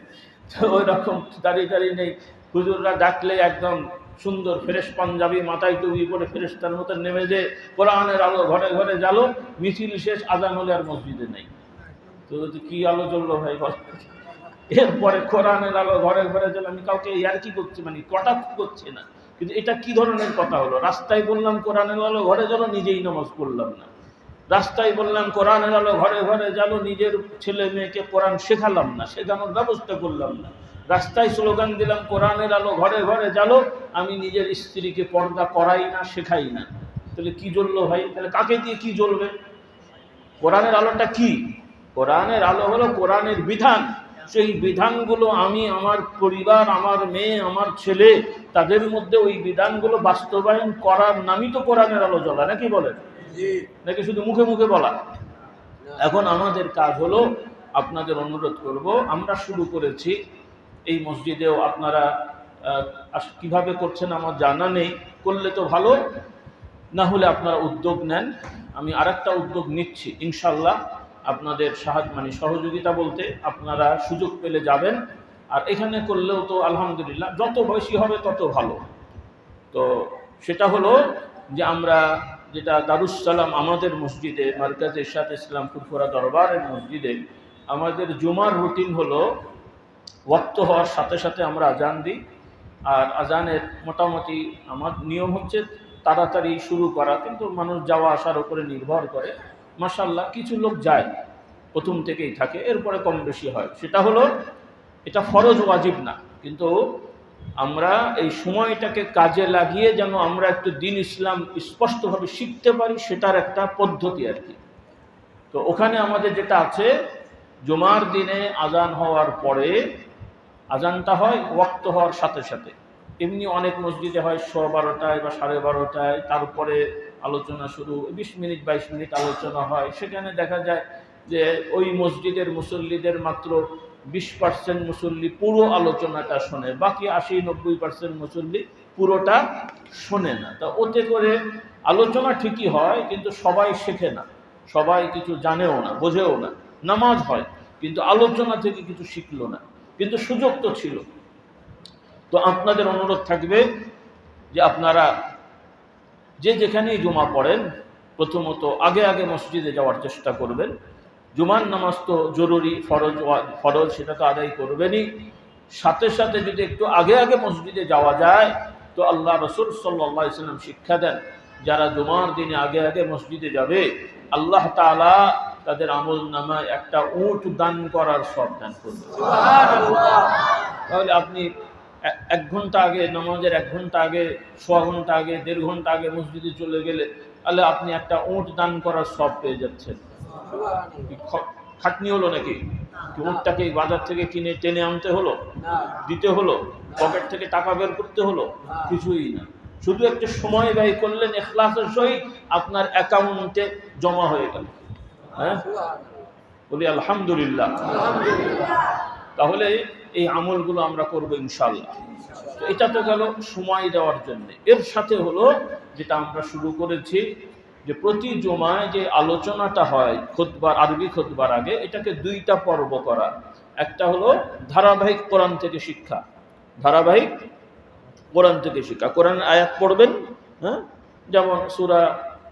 তো ওই রকম দাড়ি নেই, হুজুররা ডাকলে একদম সুন্দর ফ্রেশ পাঞ্জাবি, মাথায় টুপি পরে ফেরেশতার মতো নেমে যে কোরআনের আলো ঘরে ঘরে জ্বালো, মিছিল শেষ, আজান হলে আর মসজিদে নেই। তো কি আলো জ্বললো ভাই বল। এরপরে কোরআনের আলো ঘরে ঘরে জ্বলে, আমি কাউকে ইয়ার কি করছি, মানে কটাক্ষ করছি না, কিন্তু এটা কি ধরনের কথা হলো? রাস্তায় বললাম কোরআনের আলো ঘরে জ্বলো, নিজেই নামাজ পড়লাম না। রাস্তায় বললাম কোরআনের আলো ঘরে ঘরে জ্বালো, নিজের ছেলে মেয়েকে কোরআন শেখালাম না, শেখানোর ব্যবস্থা করলাম না। রাস্তায় স্লোগান দিলাম কোরআনের আলো ঘরে ঘরে জ্বালো, আমি নিজের স্ত্রীকে পর্দা করাই না, শেখাই না। তাহলে কি জ্বললো ভাই? তাহলে কাকে দিয়ে কি জ্বলবে? কোরআনের আলোটা কি? কোরআনের আলো হলো কোরআনের বিধান। সেই বিধানগুলো আমি আমার পরিবার, আমার মেয়ে, আমার ছেলে, তাদের মধ্যে ওই বিধানগুলো বাস্তবায়ন করার নামই তো কোরআনের আলো জ্বলা, নাকি বলেন? নাকি শুধু মুখে মুখে বলা? এখন আমাদের কাজ হলো, আপনাদের অনুরোধ করব, আমরা শুরু করেছি এই মসজিদেও, আপনারা কিভাবে করছেন আমার জানা নেই, করলে তো ভালো, না হলে আপনারা উদ্যোগ নেন। আমি আরেকটা উদ্যোগ নিচ্ছি ইনশাল্লাহ, আপনাদের সহযোগিতা বলতে আপনারা সুযোগ পেলে যাবেন, আর এখানে করলেও তো আলহামদুলিল্লাহ, যত বেশি হবে তত ভালো। তো সেটা হলো যে আমরা যেটা দারুস সালাম আমাদের মসজিদে, মার্কাজ ইরশাদ ইসলাম ফুরফুরা দরবারের মসজিদে, আমাদের জুমার রুটিন হলো ওয়াক্ত হওয়ার সাথে সাথে আমরা আজান দিই। আর আজানের মোটামুটি আমার নিয়ম হচ্ছে তাড়াতাড়ি শুরু করা, কিন্তু মানুষ যাওয়া আসার উপরে নির্ভর করে। মাশাআল্লাহ কিছু লোক যায়, প্রথম থেকেই থাকে, এরপরে কম বেশি হয়। সেটা হলো, এটা ফরজ ওয়াজিব না, কিন্তু আমরা এই সময়টাকে কাজে লাগিয়ে যেন আমরা একটু দিন ইসলাম স্পষ্টভাবে শিখতে পারি, সেটার একটা পদ্ধতি আর কি। তো ওখানে আমাদের যেটা আছে, জুমার দিনে আজান হওয়ার পরে, আজানটা হয় ওয়াক্ত হওয়ার সাথে সাথে। এমনি অনেক মসজিদে হয় 12:15 বা 12:30, তারপরে আলোচনা শুরু, 20 মিনিট 22 মিনিট আলোচনা হয়। সেখানে দেখা যায় যে ওই মসজিদের মুসল্লিদের মাত্র 20% মুসল্লি পুরো আলোচনাটা শোনে, বাকি 80-90% মুসল্লি পুরোটা শোনে না। তা ওতে করে আলোচনা ঠিকই হয়, কিন্তু সবাই শেখে না, সবাই কিছু জানেও না, বোঝেও না। নামাজ হয়, কিন্তু আলোচনা থেকে কিছু শিখলো না, কিন্তু সুযোগ তো ছিল। তো আপনাদের অনুরোধ থাকবে যে আপনারা যে যেখানেই জুমা পড়েন, প্রথমত আগে আগে মসজিদে যাওয়ার চেষ্টা করবেন। জুমার নামাজ তো জরুরি, ফরজ, সেটা তো আদায় করবেনই। সাথে সাথে যদি একটু আগে আগে মসজিদে যাওয়া যায়, তো আল্লাহ রাসূল সাল্লাল্লাহু আলাইহি ওয়াসাল্লাম শিক্ষা দেন, যারা জুমার দিনে আগে আগে মসজিদে যাবে, আল্লাহ তাআলা তাদের আমল নামায় একটা উট দান করার সব দান করবে। সুবহানাল্লাহ। তাহলে আপনি 1 ঘন্টা আগে, নামাজের 1 ঘন্টা আগে, 1.5 ঘন্টা আগে, 1.5 ঘন্টা আগে মসজিদে চলে গেলে, তাহলে আপনি একটা উট দান করার সব পেয়ে যাচ্ছেন। খাটনি হলো নাকি? উটটাকে বাজার থেকে কিনে টেনে আনতে হলো, দিতে হলো, পকেট থেকে টাকা বের করতে হলো? কিছুই না, শুধু একটু সময় ব্যয় করলেন ইখলাসের সহিত, আপনার অ্যাকাউন্টে জমা হয়ে গেল। হ্যাঁ, বলি আলহামদুলিল্লাহ। তাহলে এই আমলগুলো আমরা করবো ইনশাআল্লাহ। তো এটা তো গেল সময় দেওয়ার জন্য। এর সাথে হলো যেটা আমরা শুরু করেছি, যে প্রতি জুমায় যে আলোচনাটা হয় খুতবার, আরবি খুতবার আগে, এটাকে 2টা পর্ব করা। একটা হলো ধারাবাহিক কোরআন থেকে শিক্ষা, ধারাবাহিক কোরআন থেকে শিক্ষা, কোরআন আয়াত পড়বেন। হ্যাঁ, যেমন সূরা,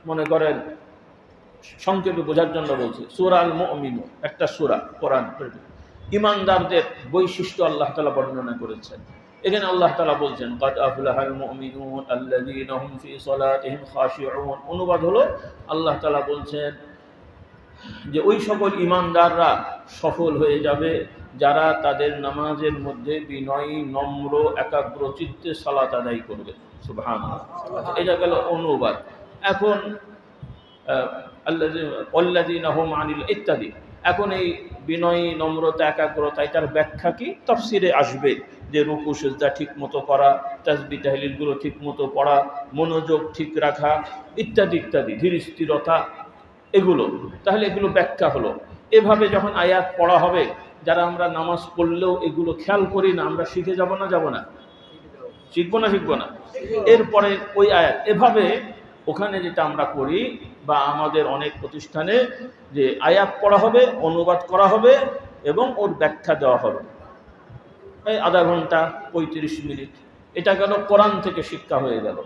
মনে করেন সংক্ষেপে বোঝার জন্য বলছি, সূরা আল মুমিনুন একটা সূরা কোরআন, ইমানদারদের বৈশিষ্ট্য আল্লাহ তাআলা বর্ণনা করেছেন। এখানে আল্লাহ তাআলা বলছেন, কাদ আফলাহাল মুমিনুন আল্লাযীনা হুম ফি সালাতিহিম খাশিউন। অনুবাদ হলো, আল্লাহ তাআলা বলছেন যে ওই সকল ইমানদাররা সফল হয়ে যাবে যারা তাদের নামাজের মধ্যে বিনয়ী, নম্র, একাগ্র চিত্তে সালাত আদায় করবে। সুবহানাল্লাহ। এটা গেল অনুবাদ। এখন আল্লাযীনা হুম আনিল ইত্যাদি, এখন এই বিনয়ী, নম্রতা, একাগ্রতা, এটার ব্যাখ্যা কি? তাফসিরে আসবে যে রুকু সিজদা ঠিক মতো করা, তাসবিহ তাহলিলগুলো ঠিক মতো পড়া, মনোযোগ ঠিক রাখা, ইত্যাদি ইত্যাদি, ধীর স্থিরতা, এগুলো। তাহলে এগুলো ব্যাখ্যা হলো। এভাবে যখন আয়াত পড়া হবে, যারা আমরা নামাজ পড়লেও এগুলো খেয়াল করি না, আমরা শিখে যাব না? যাব না? শিখবো না শিখবো না? এরপরে ওই আয়াত এভাবে ওখানে যেটা আমরা করি বা আমাদের অনেক প্রতিষ্ঠানে যে আয়াত পড়া হবে, অনুবাদ করা হবে এবং ওর ব্যাখ্যা দেওয়া হবে, এই আধা ঘন্টা ৩৫ মিনিট। এটা গেল কোরআন থেকে শিক্ষা হয়ে গেল।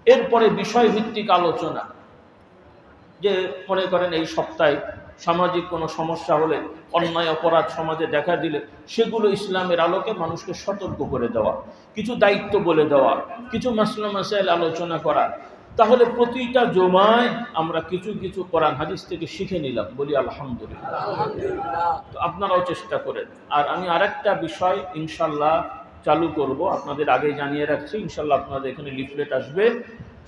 এরপরে বিষয়ভিত্তিক আলোচনা, যে মনে করেন এই সপ্তাহে সামাজিক কোনো সমস্যা হলে, অন্যায় অপরাধ সমাজে দেখা দিলে সেগুলো ইসলামের আলোকে মানুষকে সতর্ক করে দেওয়া, কিছু দায়িত্ব বলে দেওয়া, কিছু মাসলা মাসাইল আলোচনা করা। তাহলে প্রতিটা জমায় আমরা কিছু কিছু কোরআন হাদিস থেকে শিখে নিলাম, বলি আলহামদুলিল্লাহ। তো আপনারাও চেষ্টা করেন। আর আমি আরেকটা বিষয় ইনশাল্লাহ চালু করব, আপনাদের আগেই জানিয়ে রাখছি। ইনশাল্লাহ আপনাদের এখানে লিফলেট আসবে,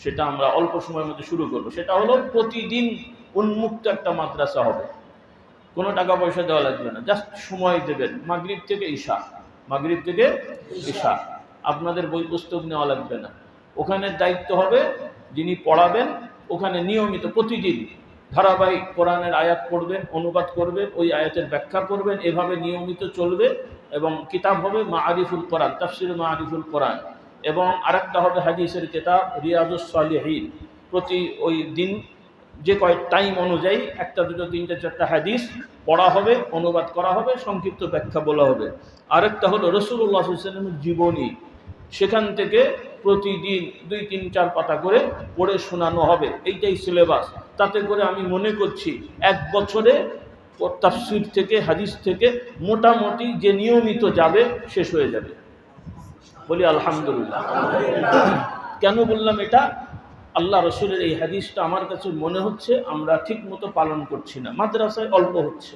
সেটা আমরা অল্প সময়ের মধ্যে শুরু করব। সেটা হলো প্রতিদিন উন্মুক্ত একটা মাদ্রাসা হবে, কোনো টাকা পয়সা দেওয়া লাগবে না, জাস্ট সময় দেবেন মাগরিব থেকে ঈশা, মাগরিব থেকে ঈশা। আপনাদের বই পুস্তক নেওয়া লাগবে না। ওখানে দায়িত্ব হবে যিনি পড়াবেন, ওখানে নিয়মিত প্রতিদিন ধারাবাহিক কোরআনের আয়াত পড়বেন, অনুবাদ করবেন, ওই আয়াতের ব্যাখ্যা করবেন, এভাবে নিয়মিত চলবে। এবং কিতাব হবে মাআরিফুল কোরআন, তাফসির মাআরিফুল কোরআন, এবং আরেকটা হবে হাদিসের কিতাব রিয়াদুস সালিহিন। প্রতি ওই দিন যে কয় টাইম অনুযায়ী একটা দুটো তিনটে চারটা হাদিস পড়া হবে, অনুবাদ করা হবে, সংক্ষিপ্ত ব্যাখ্যা বলা হবে। আরেকটা হলো রাসূলুল্লাহ সাল্লাল্লাহু আলাইহি ওয়াসাল্লামের জীবনী, সেখান থেকে প্রতিদিন 2-3-4 পাতা করে পড়ে শোনানো হবে। এইটাই সিলেবাস। তাতে করে আমি মনে করছি 1 বছরে তাফসীর থেকে হাদিস থেকে মোটামুটি যে নিয়মিত যাবে শেষ হয়ে যাবে, বলি আলহামদুলিল্লাহ। কেন বললাম এটা? আল্লাহ রসুলের এই হাদিসটা আমার কাছে মনে হচ্ছে আমরা ঠিক মতো পালন করছি না, মাদ্রাসায় অল্প হচ্ছে।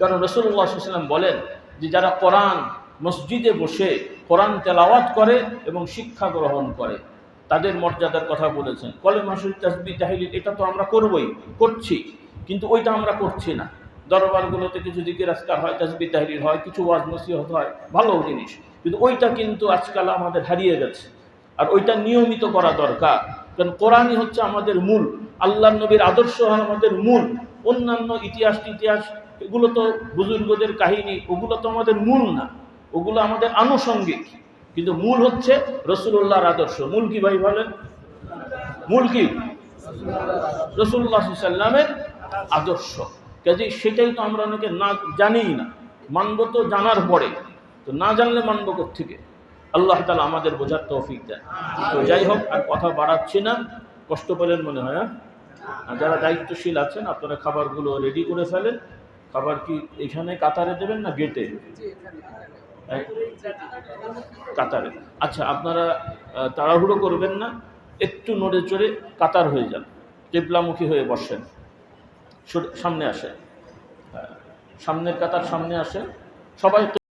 কারণ রাসূলুল্লাহ সাল্লাল্লাহু আলাইহি ওয়াসাল্লাম বলেন যে যারা কোরআন মসজিদে বসে কোরআন তেলাওয়াত করে এবং শিক্ষা গ্রহণ করে তাদের মর্যাদার কথা বলেছেন। কলেমা শরীফ, তাসবিহ, তাহলিল এটা তো আমরা করছি, কিন্তু ওইটা আমরা করছি না। দরবারগুলোতে কিছু জিকির আজকার হয়, তাসবিহ তাহলিল হয়, কিছু ওয়াজ নসিহত হয়, ভালো জিনিস, কিন্তু ওইটা কিন্তু আজকাল আমাদের হারিয়ে গেছে। আর ওইটা নিয়মিত করা দরকার, কারণ কোরআনই হচ্ছে আমাদের মূল, আল্লাহর নবীর আদর্শ হয় আমাদের মূল। অন্যান্য ইতিহাস এগুলো তো বুজুর্গদের কাহিনী, ওগুলো তো আমাদের মূল না, ওগুলো আমাদের আনুষঙ্গিক। কিন্তু মূল হচ্ছে রাসূলুল্লাহর আদর্শ। মূল কি ভাই বলেন? মূল কি? রাসূলুল্লাহ সাল্লাল্লাহু আলাইহি ওয়াসাল্লামের আদর্শ। কাজেই সেটাই তো আমরা অনেকে না জানিই না, মানব তো জানার পরে, তো না জানলে মানব কোত্থেকে? আল্লাহ তাআলা আমাদের বোঝার তৌফিক দেন। তো যাই হোক, আর কথা বাড়াচ্ছি না, কষ্ট পেলেন মনে হয়। যারা দায়িত্বশীল আছেন আপনারা খাবারগুলো রেডি করে ফেলেন। খাবার কি এখানে কাতারে দেবেন না গেটে? কাতারে। আচ্ছা, আপনারা তাড়াহুড়ো করবেন না, একটু নড়ে চড়ে কাতার হয়ে যান, কিবলামুখী হয়ে বসেন, সামনে আসেন, সামনের কাতার সামনে আসেন সবাই।